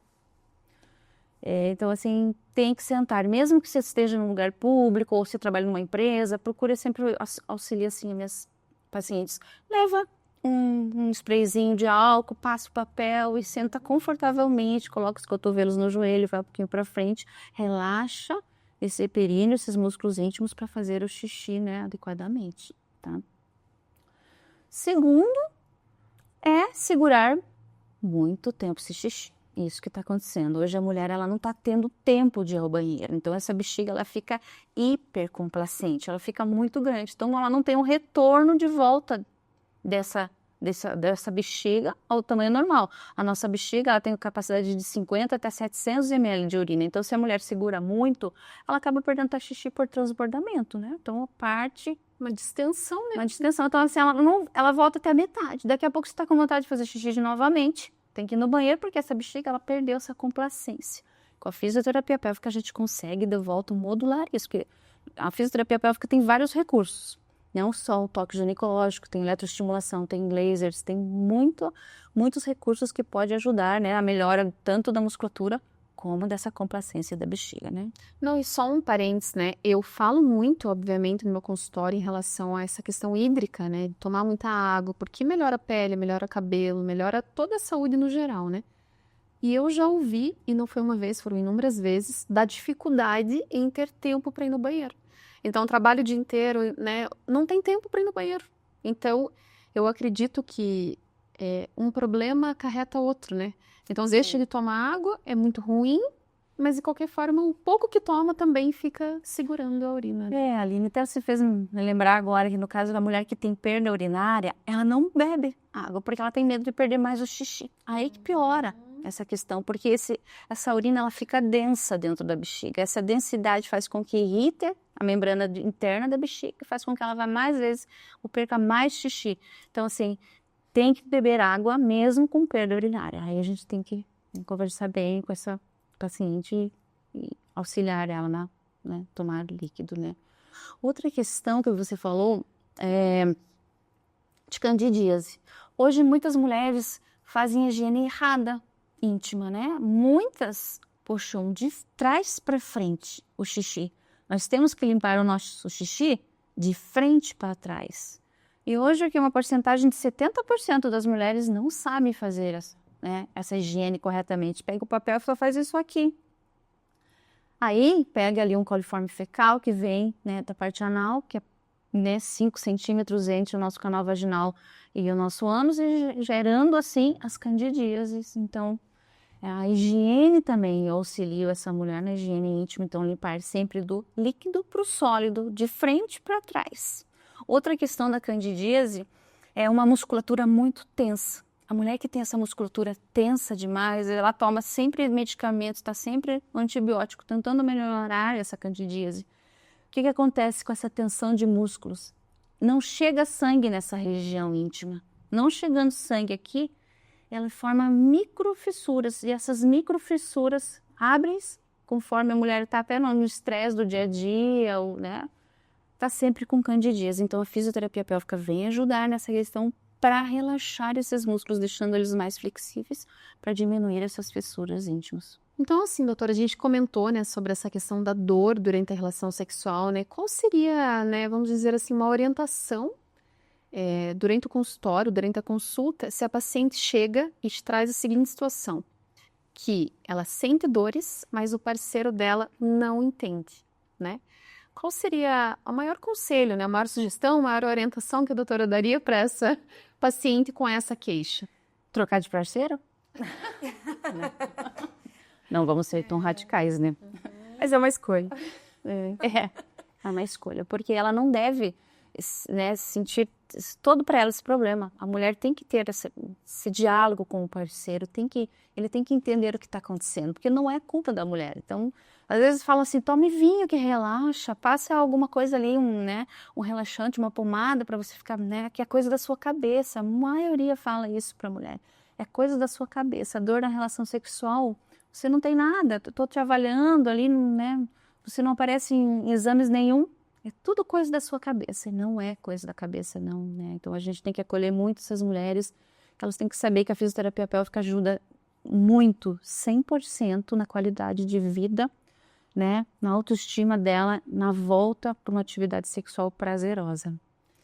[SPEAKER 3] Então, assim, tem que sentar. Mesmo que você esteja num lugar público ou você trabalhe numa empresa, procure sempre auxiliar, assim, as minhas pacientes. Leva um sprayzinho de álcool, passa o papel e senta confortavelmente, coloca os cotovelos no joelho, vai um pouquinho para frente, relaxa esse períneo, esses músculos íntimos para fazer o xixi, né, adequadamente, tá? Segundo, é segurar muito tempo esse xixi. Isso que está acontecendo. Hoje a mulher, ela não está tendo tempo de ir ao banheiro. Então essa bexiga, ela fica hipercomplacente, ela fica muito grande. Então ela não tem um retorno de volta dessa bexiga ao tamanho normal. A nossa bexiga, ela tem capacidade de 50 até 700 ml de urina. Então, se a mulher segura muito, ela acaba perdendo xixi por transbordamento, né? Então, parte...
[SPEAKER 2] Uma distensão, né?
[SPEAKER 3] Uma distensão. Então, assim, ela volta até a metade. Daqui a pouco você está com vontade de fazer xixi novamente. Tem que ir no banheiro, porque essa bexiga, ela perdeu essa complacência. Com a fisioterapia pélvica, a gente consegue de volta modular isso, porque a fisioterapia pélvica tem vários recursos. Não só o toque ginecológico, tem eletroestimulação, tem lasers, tem muitos recursos que podem ajudar, né, a melhora tanto da musculatura como dessa complacência da bexiga, né?
[SPEAKER 2] Não, e só um parênteses, né? Eu falo muito, obviamente, no meu consultório em relação a essa questão hídrica, né? De tomar muita água, porque melhora a pele, melhora o cabelo, melhora toda a saúde no geral, né? E eu já ouvi, e não foi uma vez, foram inúmeras vezes, da dificuldade em ter tempo para ir no banheiro. Então, trabalho o dia inteiro, né? Não tem tempo para ir no banheiro. Então, eu acredito que um problema acarreta outro, né? Então, deixa de tomar água, é muito ruim, mas de qualquer forma, o pouco que toma também fica segurando a urina.
[SPEAKER 3] Aline, até você fez me lembrar agora que no caso da mulher que tem perda urinária, ela não bebe água, porque ela tem medo de perder mais o xixi. Aí que piora essa questão, porque essa urina, ela fica densa dentro da bexiga. Essa densidade faz com que irrite a membrana interna da bexiga, faz com que ela vá mais vezes ou perca mais xixi. Então, assim, tem que beber água mesmo com perda urinária. Aí a gente tem que conversar bem com essa paciente e auxiliar ela na, né, tomar líquido, né? Outra questão que você falou é de candidíase. Hoje muitas mulheres fazem higiene errada íntima, né? Muitas puxam de trás para frente o xixi. Nós temos que limpar o nosso xixi de frente para trás. E hoje aqui uma porcentagem de 70% das mulheres não sabem fazer essa higiene corretamente. Pega o papel e só faz isso aqui. Aí pega ali um coliforme fecal que vem, né, da parte anal, que é, né, 5 centímetros entre o nosso canal vaginal e o nosso ânus, e gerando assim as candidíases. Então, a higiene também auxilia essa mulher na higiene íntima, então limpar sempre do líquido para o sólido, de frente para trás. Outra questão da candidíase é uma musculatura muito tensa. A mulher que tem essa musculatura tensa demais, ela toma sempre medicamentos, está sempre no antibiótico, tentando melhorar essa candidíase. O que acontece com essa tensão de músculos? Não chega sangue nessa região íntima. Não chegando sangue aqui, ela forma microfissuras, e essas microfissuras abrem conforme a mulher está até no estresse do dia a dia, né? Está sempre com candidíase. Então a fisioterapia pélvica vem ajudar nessa questão para relaxar esses músculos, deixando eles mais flexíveis, para diminuir essas fissuras íntimas.
[SPEAKER 2] Então, assim, doutora, a gente comentou, né, sobre essa questão da dor durante a relação sexual, né? Qual seria, né, vamos dizer assim, uma orientação durante o consultório, durante a consulta, se a paciente chega e te traz a seguinte situação, que ela sente dores, mas o parceiro dela não entende, né? Qual seria o maior conselho, né, a maior sugestão, a maior orientação que a doutora daria para essa paciente com essa queixa?
[SPEAKER 3] Trocar de parceiro? Não vamos ser tão radicais, né?
[SPEAKER 1] Mas é uma escolha.
[SPEAKER 3] É uma escolha, porque ela não deve né, sentir todo para ela esse problema. A mulher tem que ter esse diálogo com o parceiro, ele tem que entender o que está acontecendo, porque não é culpa da mulher. Então, às vezes falam assim, tome vinho que relaxa, passe alguma coisa ali, um relaxante, uma pomada para você ficar, né, que é coisa da sua cabeça. A maioria fala isso para a mulher. É coisa da sua cabeça. A dor na relação sexual, você não tem nada. Estou te avaliando ali, né? Você não aparece em exames nenhum. É tudo coisa da sua cabeça. E não é coisa da cabeça, não, né? Então a gente tem que acolher muito essas mulheres. Elas têm que saber que a fisioterapia pélvica ajuda muito, 100% na qualidade de vida, né? Na autoestima dela, na volta para uma atividade sexual prazerosa.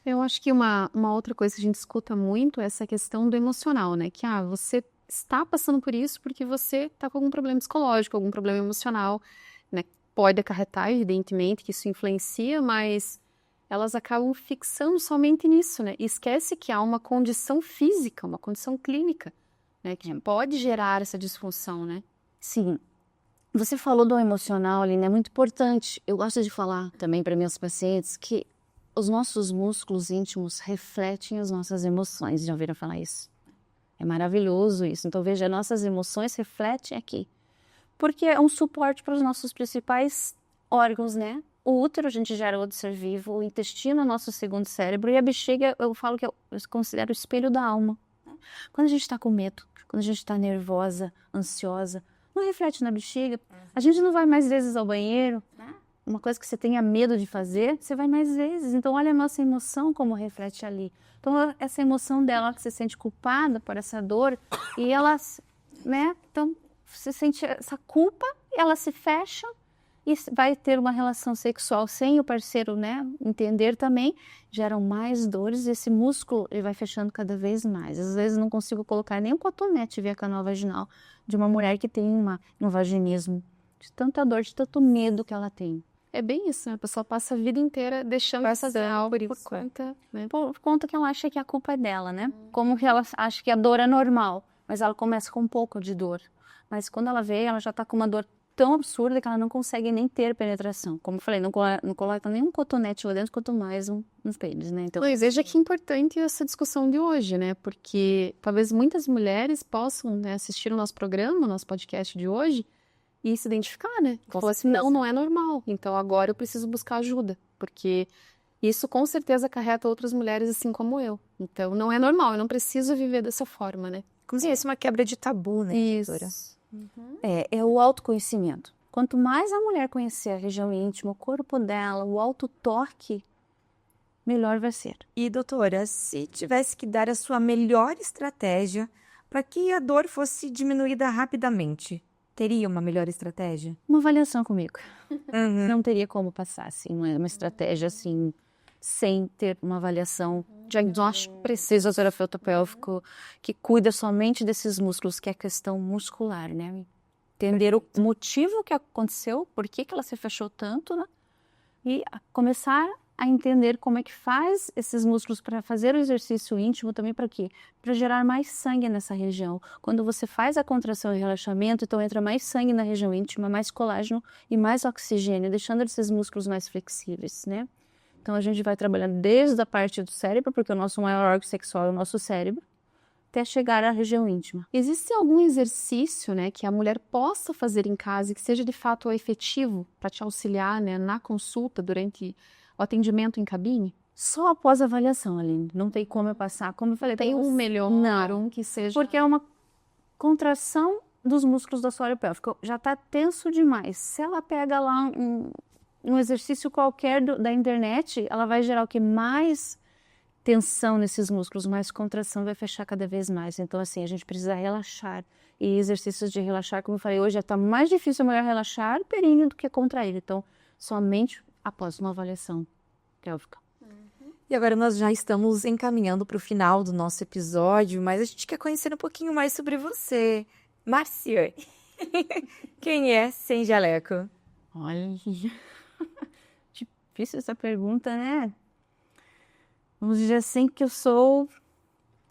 [SPEAKER 2] Eu acho que uma outra coisa que a gente escuta muito é essa questão do emocional, né? Que você está passando por isso porque você está com algum problema psicológico, algum problema emocional, né? Pode acarretar, evidentemente, que isso influencia, mas elas acabam fixando somente nisso, né? E esquece que há uma condição física, uma condição clínica, né? Que pode gerar essa disfunção, né?
[SPEAKER 3] Sim. Você falou do emocional, Aline, é muito importante. Eu gosto de falar também para minhas pacientes que os nossos músculos íntimos refletem as nossas emoções. Já ouviram falar isso? É maravilhoso isso. Então, veja, nossas emoções refletem aqui. Porque é um suporte para os nossos principais órgãos, né? O útero a gente gera outro ser vivo, o intestino é o nosso segundo cérebro e a bexiga eu falo que eu considero o espelho da alma. Quando a gente está com medo, quando a gente está nervosa, ansiosa, não reflete na bexiga. A gente não vai mais vezes ao banheiro, né? Uma coisa que você tenha medo de fazer, você vai mais vezes. Então, olha a nossa emoção como reflete ali. Então, essa emoção dela, que se sente culpada por essa dor, e ela, né? Então, você sente essa culpa, ela se fecha e vai ter uma relação sexual sem o parceiro, né? Entender também, geram mais dores e esse músculo ele vai fechando cada vez mais. Às vezes, não consigo colocar nem um cotonete via canal vaginal de uma mulher que tem um vaginismo, de tanta dor, de tanto medo que ela tem.
[SPEAKER 2] É bem isso, né? A pessoa passa a vida inteira deixando de fazer algo por conta, né?
[SPEAKER 3] Por conta que ela acha que a culpa é dela, né? Como que ela acha que a dor é normal, mas ela começa com um pouco de dor. Mas quando ela vê, ela já tá com uma dor tão absurda que ela não consegue nem ter penetração. Como eu falei, não coloca nem um cotonete lá dentro, quanto mais uns peitos, né? Então,
[SPEAKER 2] Mas veja que importante essa discussão de hoje, né? Porque talvez muitas mulheres possam, né, assistir o nosso programa, o nosso podcast de hoje, e se identificar, né? Falar assim, não é normal. Então agora eu preciso buscar ajuda, porque isso com certeza acarreta outras mulheres assim como eu. Então não é normal, eu não preciso viver dessa forma, né?
[SPEAKER 1] Como se fosse uma quebra de tabu, né, doutora?
[SPEAKER 2] Isso.
[SPEAKER 3] é o autoconhecimento. Quanto mais a mulher conhecer a região íntima, o corpo dela, o autotoque, melhor vai ser.
[SPEAKER 1] E, doutora, se tivesse que dar a sua melhor estratégia para que a dor fosse diminuída rapidamente, teria uma melhor estratégia?
[SPEAKER 3] Uma avaliação comigo.
[SPEAKER 1] Uhum.
[SPEAKER 3] Não teria como passar assim, uma estratégia assim, sem ter uma avaliação. Diagnóstico preciso, terapeuta pélvico, que cuida somente desses músculos, que é questão muscular, né? Entender o motivo que aconteceu, por que ela se fechou tanto, né? E começar a entender como é que faz esses músculos para fazer o exercício íntimo também para quê? Para gerar mais sangue nessa região. Quando você faz a contração e relaxamento, então entra mais sangue na região íntima, mais colágeno e mais oxigênio, deixando esses músculos mais flexíveis, né? Então a gente vai trabalhando desde a parte do cérebro, porque o nosso maior órgão sexual é o nosso cérebro, até chegar à região íntima.
[SPEAKER 2] Existe algum exercício, né, que a mulher possa fazer em casa e que seja de fato efetivo para te auxiliar, né, na consulta durante o atendimento em cabine?
[SPEAKER 3] Só após a avaliação, Aline. Não tem como eu passar, como eu falei.
[SPEAKER 2] Tem um melhor,
[SPEAKER 3] não,
[SPEAKER 2] um que seja...
[SPEAKER 3] porque é uma contração dos músculos do assoalho pélvico. Já está tenso demais. Se ela pega lá um exercício qualquer da internet, ela vai gerar o que? Mais tensão nesses músculos, mais contração, vai fechar cada vez mais. Então, assim, a gente precisa relaxar. E exercícios de relaxar, como eu falei, hoje já está mais difícil a mulher relaxar períneo do que contrair. Então, somente após uma avaliação pélvica.
[SPEAKER 1] E agora nós já estamos encaminhando para o final do nosso episódio, mas a gente quer conhecer um pouquinho mais sobre você. Márcia, quem é Sem Jaleco?
[SPEAKER 3] Olha, difícil essa pergunta, né? Vamos dizer assim que eu sou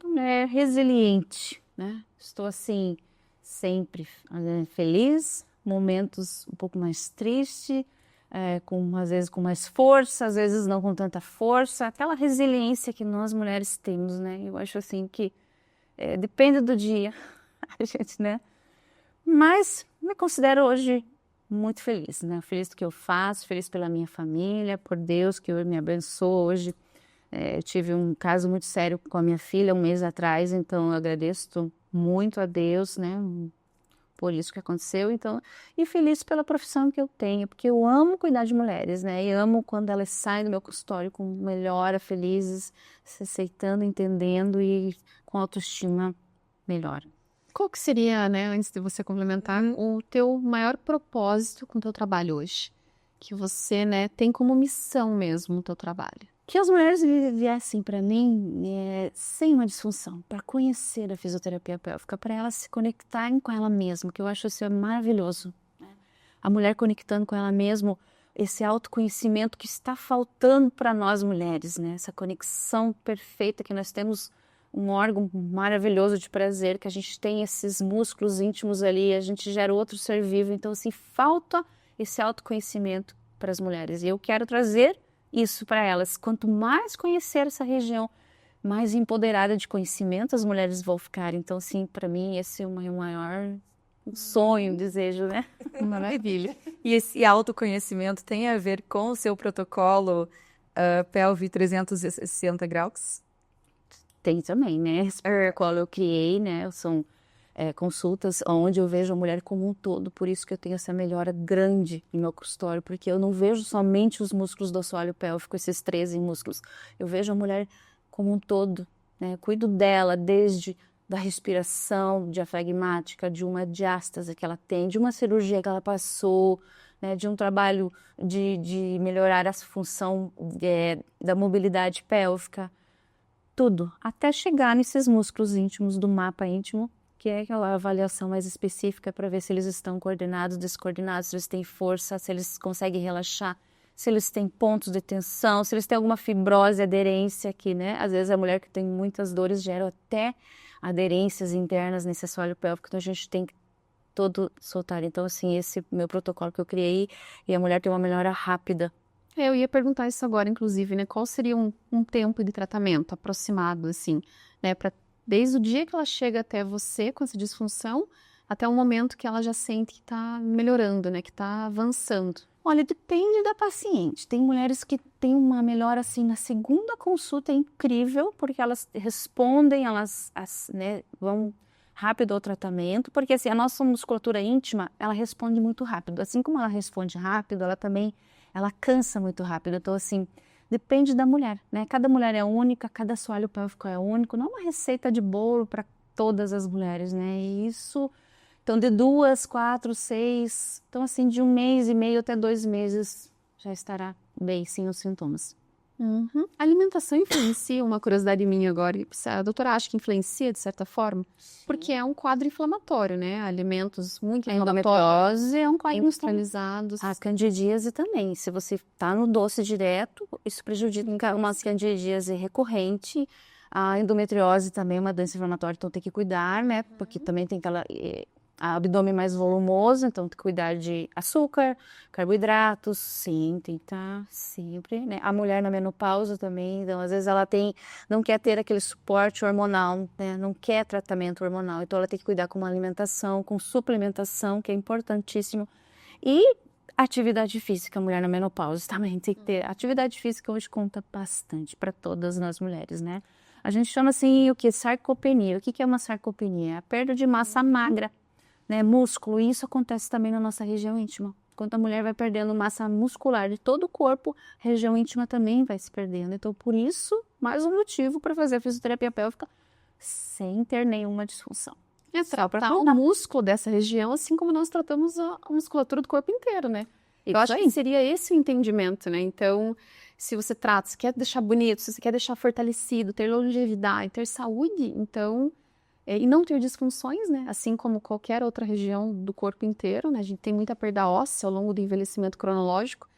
[SPEAKER 3] uma mulher resiliente, né? Estou assim, sempre feliz, momentos um pouco mais tristes, às vezes com mais força, às vezes não com tanta força, aquela resiliência que nós mulheres temos, né? Eu acho assim que depende do dia, a gente, né? Mas me considero hoje muito feliz, né? Feliz do que eu faço, feliz pela minha família, por Deus que me abençoou hoje. Eu tive um caso muito sério com a minha filha 1 mês atrás, então eu agradeço muito a Deus, né? Por isso que aconteceu, então, e feliz pela profissão que eu tenho, porque eu amo cuidar de mulheres, né? E amo quando elas saem do meu consultório com melhora, felizes, se aceitando, entendendo e com autoestima melhor.
[SPEAKER 2] Qual que seria, né, antes de você complementar, o teu maior propósito com o teu trabalho hoje? Que você, né, tem como missão mesmo o teu trabalho?
[SPEAKER 3] Que as mulheres viessem para mim sem uma disfunção, para conhecer a fisioterapia pélvica, para elas se conectarem com ela mesma, que eu acho isso maravilhoso. Né? A mulher conectando com ela mesma, esse autoconhecimento que está faltando para nós mulheres, né? Essa conexão perfeita que nós temos, um órgão maravilhoso de prazer, que a gente tem esses músculos íntimos ali, a gente gera outro ser vivo, então assim, falta esse autoconhecimento para as mulheres. E eu quero trazer isso para elas. Quanto mais conhecer essa região, mais empoderada de conhecimento as mulheres vão ficar. Então, sim, para mim, esse é o meu maior sonho, desejo, né?
[SPEAKER 1] Maravilha. E esse autoconhecimento tem a ver com o seu protocolo Pelve 360 graus?
[SPEAKER 3] Tem também, né? Esse protocolo eu criei, né? São consultas onde eu vejo a mulher como um todo, por isso que eu tenho essa melhora grande no meu consultório, porque eu não vejo somente os músculos do assoalho pélvico, esses 13 músculos, eu vejo a mulher como um todo, né? Cuido dela desde da respiração diafragmática, de uma diástase que ela tem, de uma cirurgia que ela passou, né? De um trabalho de melhorar a função da mobilidade pélvica, tudo, até chegar nesses músculos íntimos do mapa íntimo, que é aquela avaliação mais específica para ver se eles estão coordenados, descoordenados, se eles têm força, se eles conseguem relaxar, se eles têm pontos de tensão, se eles têm alguma fibrose, aderência aqui, né? Às vezes a mulher que tem muitas dores gera até aderências internas nesse assoalho pélvico, então a gente tem que todo soltar. Então, assim, esse meu protocolo que eu criei, e a mulher tem uma melhora rápida.
[SPEAKER 2] Eu ia perguntar isso agora, inclusive, né? Qual seria um tempo de tratamento aproximado, assim, né? Desde o dia que ela chega até você com essa disfunção, até o momento que ela já sente que está melhorando, né? Que está avançando.
[SPEAKER 3] Olha, depende da paciente. Tem mulheres que têm uma melhora assim na segunda consulta, é incrível, porque elas respondem, né, vão rápido ao tratamento, porque assim, a nossa musculatura íntima, ela responde muito rápido. Assim como ela responde rápido, ela cansa muito rápido. Então, assim, depende da mulher, né? Cada mulher é única, cada assoalho pélvico é único. Não é uma receita de bolo para todas as mulheres, né? E isso, então, de 2, 4, 6, então assim, de 1 mês e meio até 2 meses já estará bem, sim, os sintomas.
[SPEAKER 2] A alimentação influencia, uma curiosidade minha agora, a doutora acha que influencia de certa forma? Porque é um quadro inflamatório, né? Alimentos muito inflamatórios,
[SPEAKER 3] Endometriose é um quadro
[SPEAKER 2] industrializados.
[SPEAKER 3] A candidíase também, se você está no doce direto, isso prejudica uma candidíase recorrente. A endometriose também é uma doença inflamatória, então tem que cuidar, né? Porque também tem aquela abdômen mais volumoso, então tem que cuidar de açúcar, carboidratos, sim, tem que estar sempre, né? A mulher na menopausa também, então às vezes ela não quer ter aquele suporte hormonal, né? Não quer tratamento hormonal, então ela tem que cuidar com uma alimentação, com suplementação, que é importantíssimo. E atividade física, a mulher na menopausa também tem que ter. Atividade física hoje conta bastante para todas nós mulheres, né? A gente chama assim o que? Sarcopenia. O que é uma sarcopenia? É a perda de massa magra, né? Músculo. E isso acontece também na nossa região íntima. Quando a mulher vai perdendo massa muscular de todo o corpo, a região íntima também vai se perdendo. Então, por isso, mais um motivo para fazer a fisioterapia pélvica sem ter nenhuma disfunção.
[SPEAKER 2] É tratar o músculo dessa região, assim como nós tratamos a musculatura do corpo inteiro, né? Eu acho que seria esse o entendimento, né? Então, se você trata, se quer deixar bonito, se você quer deixar fortalecido, ter longevidade, ter saúde, então, e não ter disfunções, né? Assim como qualquer outra região do corpo inteiro, né? A gente tem muita perda óssea ao longo do envelhecimento cronológico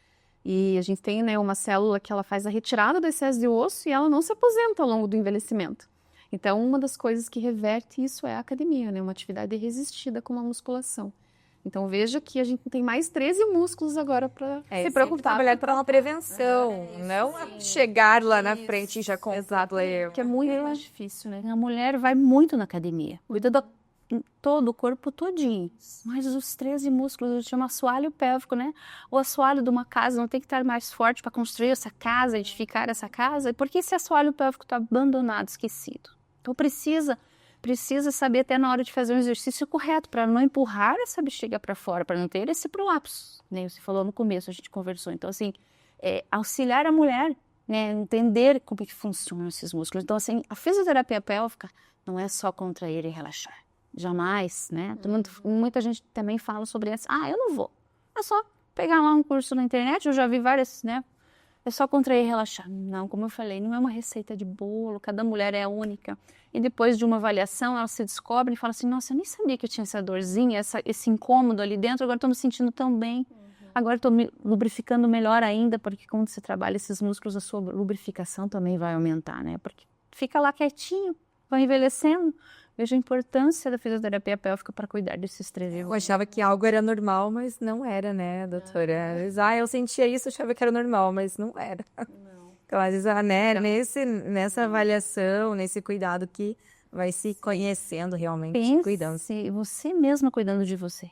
[SPEAKER 2] e a gente tem, né, uma célula que ela faz a retirada do excesso de osso e ela não se aposenta ao longo do envelhecimento. Então, uma das coisas que reverte isso é a academia, né? Uma atividade resistida como a musculação. Então veja que a gente tem mais 13 músculos agora para se preocupar.
[SPEAKER 1] Trabalhar para uma prevenção, não chegar lá na frente e já com o problema.
[SPEAKER 2] Que é muito mais difícil, né?
[SPEAKER 3] A mulher vai muito na academia, cuida do todo o corpo todinho, mas os 13 músculos, chama assoalho pélvico, né? O assoalho de uma casa não tem que estar mais forte para construir essa casa, edificar essa casa, porque esse assoalho pélvico está abandonado, esquecido. Então precisa saber até na hora de fazer um exercício correto, para não empurrar essa bexiga para fora, para não ter esse prolapso, né? Você falou no começo, a gente conversou. Então, assim, auxiliar a mulher, né? Entender como que funcionam esses músculos. Então, assim, a fisioterapia pélvica não é só contrair e relaxar. Jamais, né? Muita gente também fala sobre isso. Eu não vou. É só pegar lá um curso na internet, eu já vi várias, né? É só contrair e relaxar. Não, como eu falei, não é uma receita de bolo, cada mulher é única. E depois de uma avaliação, ela se descobre e fala assim, nossa, eu nem sabia que eu tinha essa dorzinha, esse incômodo ali dentro, agora estou me sentindo tão bem. Agora estou me lubrificando melhor ainda, porque quando você trabalha esses músculos, a sua lubrificação também vai aumentar, né? Porque fica lá quietinho, vai envelhecendo. Vejo a importância da fisioterapia pélvica para cuidar desses 13
[SPEAKER 1] Eu achava que algo era normal, mas não era, né, doutora? Às vezes, eu sentia isso, achava que era normal, mas não era. Então, às vezes, né, nessa avaliação, nesse cuidado que vai se conhecendo realmente, cuidando.
[SPEAKER 3] Você mesma cuidando de você.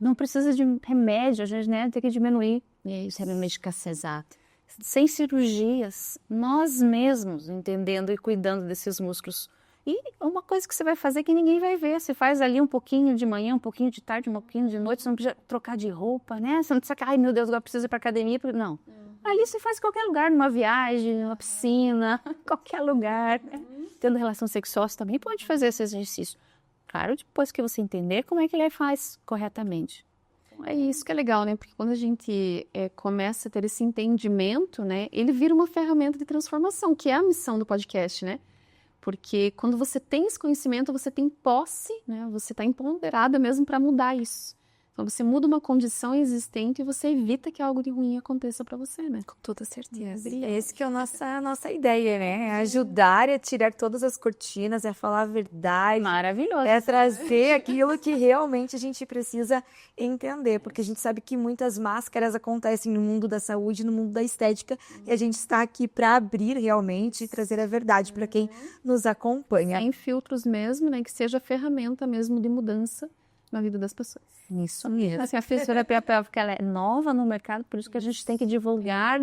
[SPEAKER 3] Não precisa de remédio, a gente, né, tem que diminuir esse medicação, exato. Sem cirurgias, nós mesmos entendendo e cuidando desses músculos. E uma coisa que você vai fazer que ninguém vai ver. Você faz ali um pouquinho de manhã, um pouquinho de tarde, um pouquinho de noite. Você não precisa trocar de roupa, né? Você não precisa, ai meu Deus, agora preciso ir para academia. Não. Ali você faz em qualquer lugar, numa viagem, numa piscina, qualquer lugar. Né? Tendo relação sexual, você também pode fazer esse exercício. Claro, depois que você entender como é que ele faz corretamente.
[SPEAKER 2] É isso que é legal, né? Porque quando a gente começa a ter esse entendimento, né? Ele vira uma ferramenta de transformação, que é a missão do podcast, né? Porque quando você tem esse conhecimento, você tem posse, né? Você está empoderada mesmo para mudar isso. Então, você muda uma condição existente e você evita que algo de ruim aconteça para você, né?
[SPEAKER 1] Com toda certeza. Esse que é a nossa ideia, né? É ajudar a tirar todas as cortinas, é falar a verdade.
[SPEAKER 3] Maravilhoso.
[SPEAKER 1] É trazer aquilo que realmente a gente precisa entender. Porque a gente sabe que muitas máscaras acontecem no mundo da saúde, no mundo da estética. E a gente está aqui para abrir realmente e trazer a verdade para quem nos acompanha.
[SPEAKER 2] Sem filtros mesmo, né? Que seja ferramenta mesmo de mudança na vida das pessoas.
[SPEAKER 3] Isso mesmo. Assim, a fisioterapia pélvica ela é nova no mercado, por isso que a gente tem que divulgar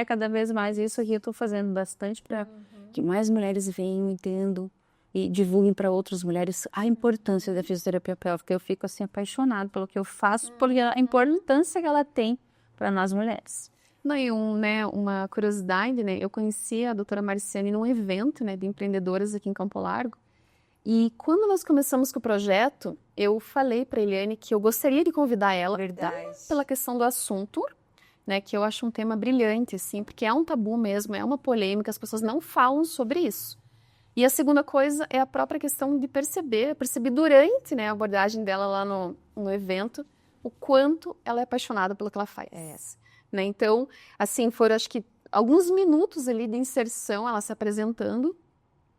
[SPEAKER 3] cada vez mais. Isso aqui eu estou fazendo bastante para que mais mulheres venham, entendam e divulguem para outras mulheres a importância da fisioterapia pélvica. Eu fico assim apaixonada pelo que eu faço, porque a importância que ela tem para nós mulheres.
[SPEAKER 2] Não, e uma curiosidade, né? Eu conheci a doutora Marciane num evento, né, de empreendedoras aqui em Campo Largo. E quando nós começamos com o projeto, eu falei para a Eliane que eu gostaria de convidar ela pela questão do assunto, né, que eu acho um tema brilhante, assim, porque é um tabu mesmo, é uma polêmica, as pessoas não falam sobre isso. E a segunda coisa é a própria questão de percebi durante, né, a abordagem dela lá no evento, o quanto ela é apaixonada pelo que ela faz. Né? Então, assim, foram acho que alguns minutos ali de inserção, ela se apresentando,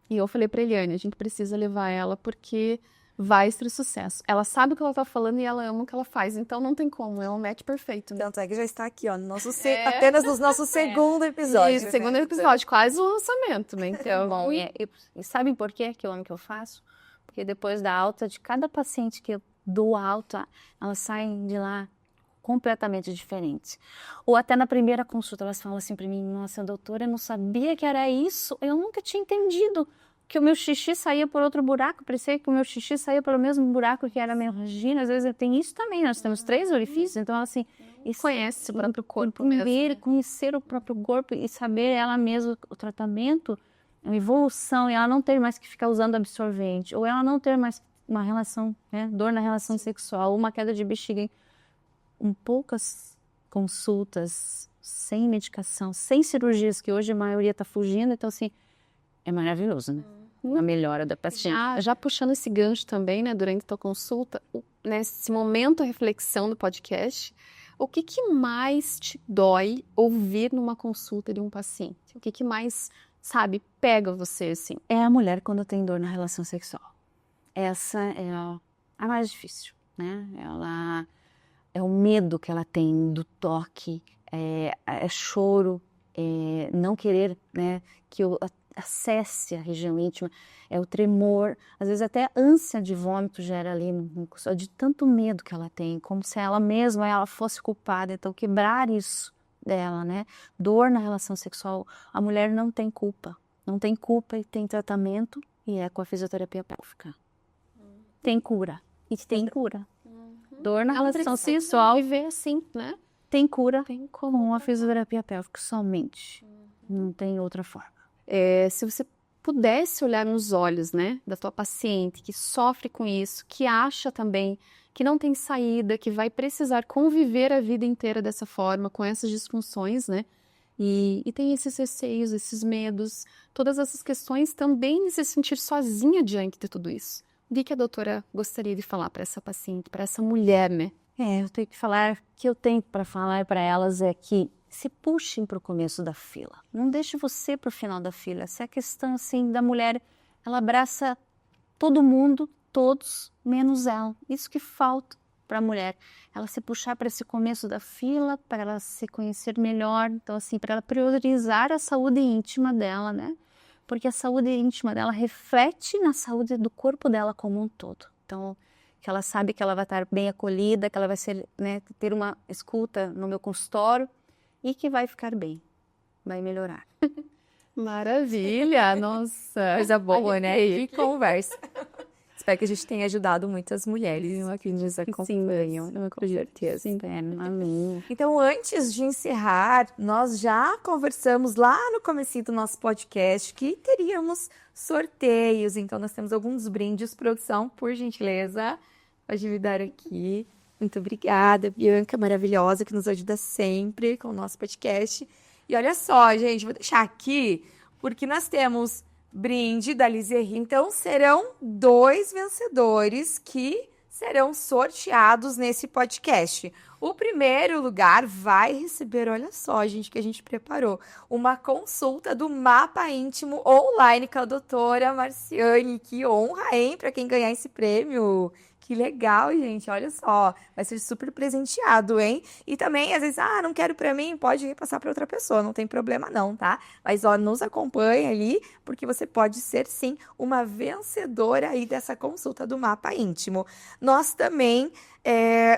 [SPEAKER 2] e eu falei para Eliane, a gente precisa levar ela porque vai ser sucesso. Ela sabe o que ela tá falando e ela ama o que ela faz, então não tem como, é um match perfeito. Né?
[SPEAKER 1] Tanto é que já está aqui, ó, no nosso apenas no nosso segundo episódio.
[SPEAKER 2] Isso, segundo episódio, quase o lançamento, né? Então,
[SPEAKER 3] bom, e sabem por quê que eu amo o que eu faço? Porque depois da alta de cada paciente que eu dou alta, elas saem de lá completamente diferentes. Ou até na primeira consulta, elas falam assim para mim, nossa, doutora, eu não sabia que era isso, eu nunca tinha entendido que o meu xixi saía por outro buraco, parecia que o meu xixi saía pelo mesmo buraco que era a minha vagina, às vezes eu tenho isso também, nós temos 3 orifícios, então assim...
[SPEAKER 2] Conhece o próprio corpo mesmo.
[SPEAKER 3] Conhecer o próprio corpo e saber ela mesma, o tratamento, a evolução, e ela não ter mais que ficar usando absorvente, ou ela não ter mais uma relação, né, dor na relação sexual, uma queda de bexiga, com poucas consultas, sem medicação, sem cirurgias, que hoje a maioria está fugindo, então assim, é maravilhoso, né? A melhora da paciente.
[SPEAKER 2] Já puxando esse gancho também, né, durante a tua consulta, nesse momento de reflexão do podcast, o que mais te dói ouvir numa consulta de um paciente? O que mais, sabe, pega você, assim?
[SPEAKER 3] É a mulher quando tem dor na relação sexual. Essa é a mais difícil. né? Ela é o medo que ela tem do toque, é choro, é não querer, né, que eu acesse a região íntima, é o tremor, às vezes até ânsia de vômito gera ali, só de tanto medo que ela tem, como se ela mesma ela fosse culpada. Então, quebrar isso dela, né? Dor na relação sexual, a mulher não tem culpa e tem tratamento, e é com a fisioterapia pélvica. Tem cura, e tem cura. Dor na relação sexual
[SPEAKER 2] E ver assim, né?
[SPEAKER 3] tem cura
[SPEAKER 2] Tem como.
[SPEAKER 3] com a fisioterapia pélvica somente. Não tem outra forma.
[SPEAKER 2] Se você pudesse olhar nos olhos, né, da tua paciente que sofre com isso, que acha também que não tem saída, que vai precisar conviver a vida inteira dessa forma, com essas disfunções, né, e tem esses receios, esses medos, todas essas questões também de se sentir sozinha diante de tudo isso. O que a doutora gostaria de falar para essa paciente, para essa mulher, né?
[SPEAKER 3] Eu tenho que falar, o que eu tenho para falar para elas é que se puxem para o começo da fila. Não deixe você para o final da fila. Essa é a questão, assim, da mulher. Ela abraça todo mundo, todos, menos ela. Isso que falta para a mulher. Ela se puxar para esse começo da fila, para ela se conhecer melhor. Então, assim, para ela priorizar a saúde íntima dela, né? Porque a saúde íntima dela reflete na saúde do corpo dela como um todo. Então, que ela sabe que ela vai estar bem acolhida, que ela vai ser, né, ter uma escuta no meu consultório e que vai ficar bem, vai melhorar.
[SPEAKER 2] Maravilha, nossa.
[SPEAKER 1] Coisa boa, né? Que conversa. Espero que a gente tenha ajudado muitas mulheres que nos acompanham, com certeza.
[SPEAKER 3] Amém.
[SPEAKER 1] Então, antes de encerrar, nós já conversamos lá no comecinho do nosso podcast que teríamos sorteios. Então, nós temos alguns brindes. Produção, por gentileza, pode me dar aqui. Muito obrigada, Bianca, maravilhosa, que nos ajuda sempre com o nosso podcast. E olha só, gente, vou deixar aqui, porque nós temos brinde da Liserie. Então, serão 2 vencedores que serão sorteados nesse podcast. O primeiro lugar vai receber, olha só, gente, que a gente preparou, uma consulta do mapa íntimo online com a doutora Marciane. Que honra, hein, para quem ganhar esse prêmio. Que legal, gente, olha só, vai ser super presenteado, hein? E também, às vezes, não quero pra mim, pode repassar pra outra pessoa, não tem problema não, tá? Mas, ó, nos acompanha ali, porque você pode ser, sim, uma vencedora aí dessa consulta do mapa íntimo. Nós também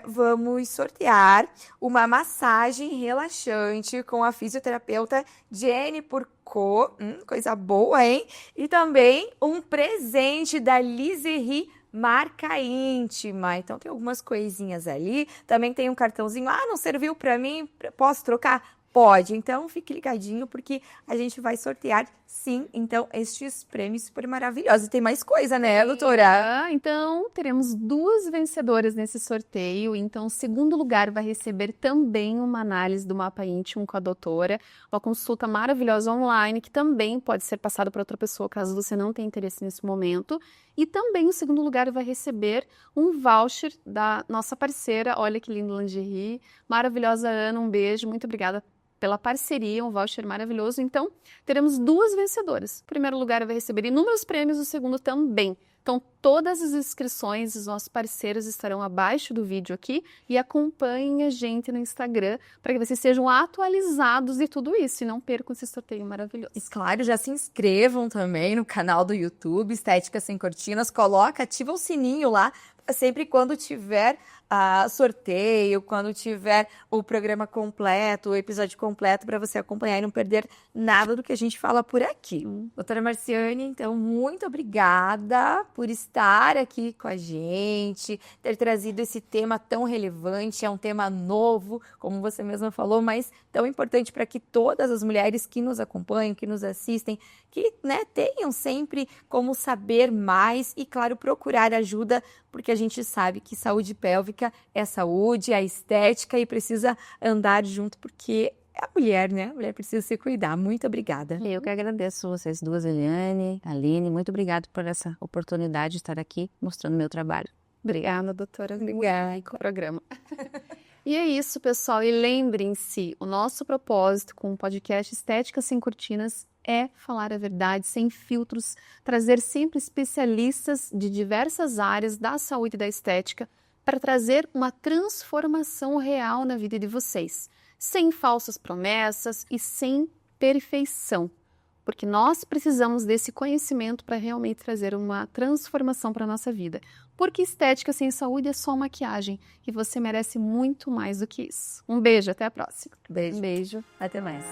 [SPEAKER 1] vamos sortear uma massagem relaxante com a fisioterapeuta Jenny Purcot, coisa boa, hein? E também um presente da Liserie Marca íntima. Então tem algumas coisinhas ali. Também tem um cartãozinho. Não serviu para mim, posso trocar? Pode. Então fique ligadinho porque a gente vai sortear, sim, então estes prêmios super maravilhosos. E tem mais coisa, né, doutora?
[SPEAKER 2] Então teremos 2 vencedoras nesse sorteio. Então o segundo lugar vai receber também uma análise do mapa íntimo com a doutora, uma consulta maravilhosa online que também pode ser passada para outra pessoa caso você não tenha interesse nesse momento. E também o segundo lugar vai receber um voucher da nossa parceira. Olha que lindo lingerie. Maravilhosa Ana, um beijo, muito obrigada pela parceria, um voucher maravilhoso. Então, teremos 2 vencedoras. O primeiro lugar vai receber inúmeros prêmios, o segundo também. Então, todas as inscrições dos nossos parceiros estarão abaixo do vídeo aqui e acompanhem a gente no Instagram para que vocês sejam atualizados de tudo isso e não percam esse sorteio maravilhoso.
[SPEAKER 1] E claro, já se inscrevam também no canal do YouTube, Estética Sem Cortinas, ativa o sininho lá, sempre quando tiver sorteio, quando tiver o programa completo, o episódio completo, para você acompanhar e não perder nada do que a gente fala por aqui. Doutora Marciane, então, muito obrigada por estar aqui com a gente, ter trazido esse tema tão relevante, é um tema novo, como você mesma falou, mas tão importante para que todas as mulheres que nos acompanham, que nos assistem, que, né, tenham sempre como saber mais e, claro, procurar ajuda, porque a gente sabe que saúde pélvica é saúde, é estética e precisa andar junto, porque é a mulher, né? A mulher precisa se cuidar. Muito obrigada.
[SPEAKER 3] Eu que agradeço vocês duas, Eliane, Aline, muito obrigada por essa oportunidade de estar aqui mostrando meu trabalho.
[SPEAKER 2] Obrigada, doutora.
[SPEAKER 1] Obrigada.
[SPEAKER 2] Com o programa. E é isso, pessoal. E lembrem-se, o nosso propósito com o podcast Estética Sem Cortinas é falar a verdade, sem filtros, trazer sempre especialistas de diversas áreas da saúde e da estética para trazer uma transformação real na vida de vocês, sem falsas promessas e sem perfeição, porque nós precisamos desse conhecimento para realmente trazer uma transformação para a nossa vida, porque estética sem saúde é só maquiagem e você merece muito mais do que isso. Um beijo, até a próxima.
[SPEAKER 3] Beijo. Até mais.